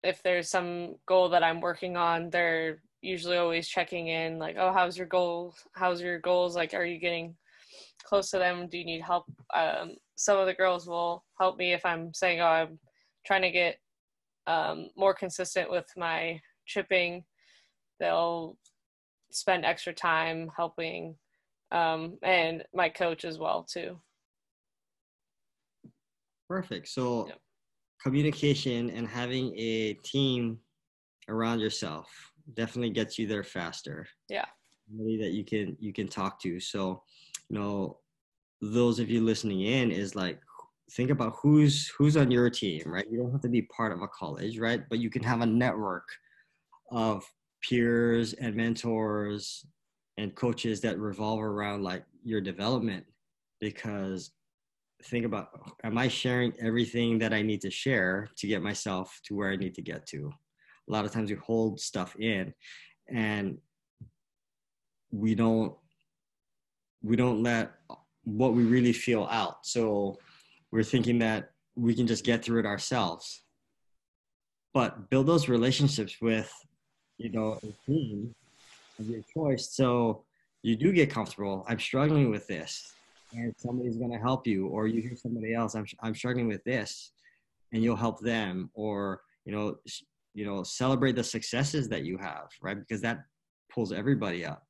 if there's some goal that I'm working on, they're usually always checking in, like, oh, how's your goals? Like, are you getting close to them? Do you need help? Some of the girls will help me if I'm saying, oh, I'm trying to get more consistent with my chipping. They'll spend extra time helping, and my coach as well too. Perfect. So communication and having a team around yourself definitely gets you there faster. Yeah. Somebody that you can talk to. So, those of you listening in, is like, think about who's on your team, right? You don't have to be part of a college, right? But you can have a network of peers and mentors and coaches that revolve around, like, your development. Because think about, am I sharing everything that I need to share to get myself to where I need to get to? A lot of times we hold stuff in, and we don't let what we really feel out. So we're thinking that we can just get through it ourselves. But build those relationships with, a team of your choice. So you do get comfortable. I'm struggling with this, and somebody's going to help you, or you hear somebody else, I'm struggling with this, and you'll help them, or, celebrate the successes that you have, right? Because that pulls everybody up.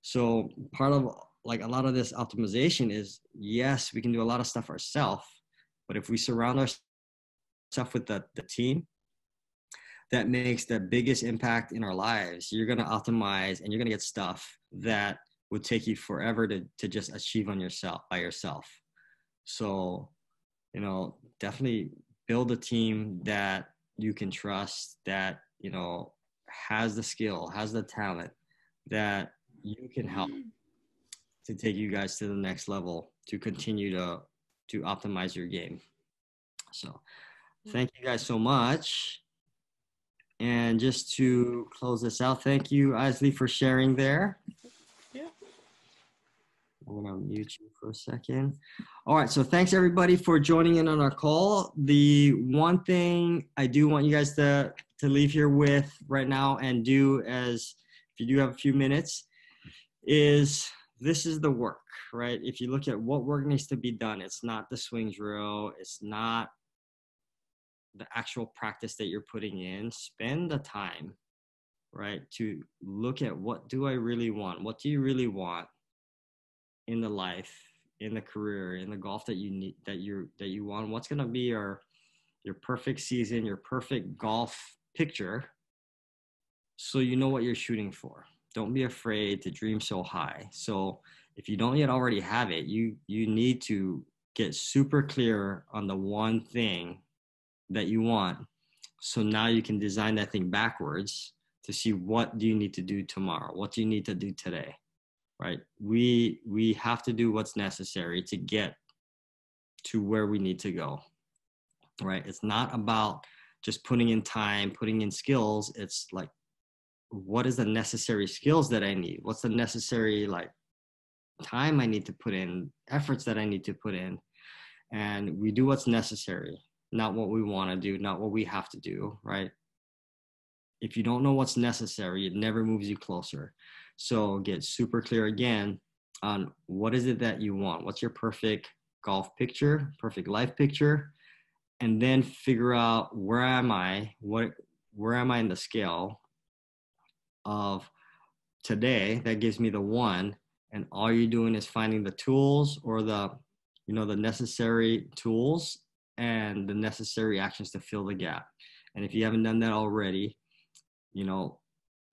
So part of, like, a lot of this optimization is, yes, we can do a lot of stuff ourselves, but if we surround ourselves with the team, that makes the biggest impact in our lives, you're going to optimize and you're going to get stuff that would take you forever to just achieve on yourself by yourself. So, you know, definitely build a team that you can trust, that, you know, has the skill, has the talent that you can help to take you guys to the next level, to continue to optimize your game. So thank you guys so much. And just to close this out, thank you, Isley, for sharing there. Yeah. I'm gonna mute you for a second. All right, so thanks everybody for joining in on our call. The one thing I do want you guys to leave here with right now and do, as if you do have a few minutes, is this is the work, right? If you look at what work needs to be done, it's not the swing drill, it's not the actual practice that you're putting in. Spend the time, right, to look at what do I really want? What do you really want in the life, in the career, in the golf that you need, that you want? What's going to be your perfect season, your perfect golf picture, so you know what you're shooting for. Don't be afraid to dream so high. So if you don't yet already have it, you need to get super clear on the one thing that you want. So now you can design that thing backwards to see what do you need to do tomorrow? What do you need to do today? Right? We have to do what's necessary to get to where we need to go. Right? It's not about just putting in time, putting in skills. It's like, what is the necessary skills that I need? What's the necessary like time I need to put in, efforts that I need to put in? And we do what's necessary, not what we want to do, not what we have to do, right? If you don't know what's necessary, it never moves you closer. So get super clear again on what is it that you want? What's your perfect golf picture, perfect life picture? And then figure out, where am I? Where am I in the scale of today that gives me the one? And all you're doing is finding the tools, or the necessary tools and the necessary actions to fill the gap. And if you haven't done that already,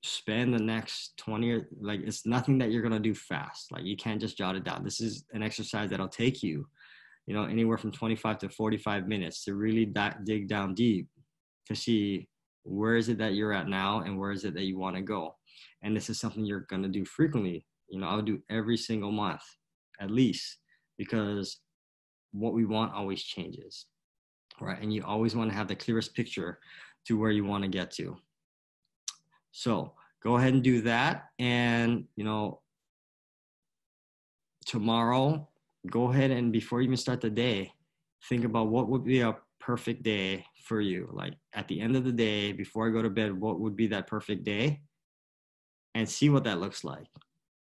spend the next 20 or like, it's nothing that you're going to do fast. Like, you can't just jot it down. This is an exercise that'll take you, anywhere from 25 to 45 minutes to really dig down deep to see where is it that you're at now and where is it that you want to go. And this is something you're going to do frequently. I would do every single month at least, because what we want always changes, right? And you always want to have the clearest picture to where you want to get to. So go ahead and do that. And, tomorrow, go ahead and before you even start the day, think about what would be a perfect day for you. Like, at the end of the day, before I go to bed, what would be that perfect day? And see what that looks like.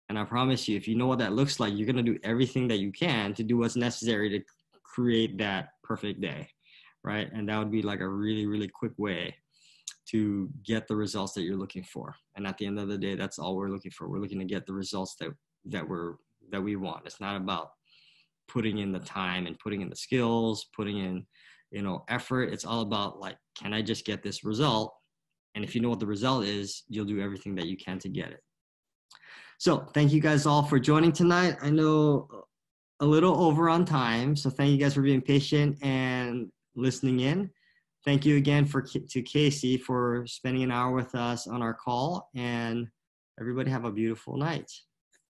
And I promise you, if you know what that looks like, you're going to do everything that you can to do what's necessary to create that perfect day, right? And that would be like a really, really quick way to get the results that you're looking for. And at the end of the day, that's all we're looking for. We're looking to get the results that we want. It's not about putting in the time and putting in the skills, putting in, effort. It's all about, like, can I just get this result? And if you know what the result is, you'll do everything that you can to get it. So thank you guys all for joining tonight. I know a little over on time, so thank you guys for being patient and listening in. Thank you again to Casey for spending an hour with us on our call, and everybody have a beautiful night.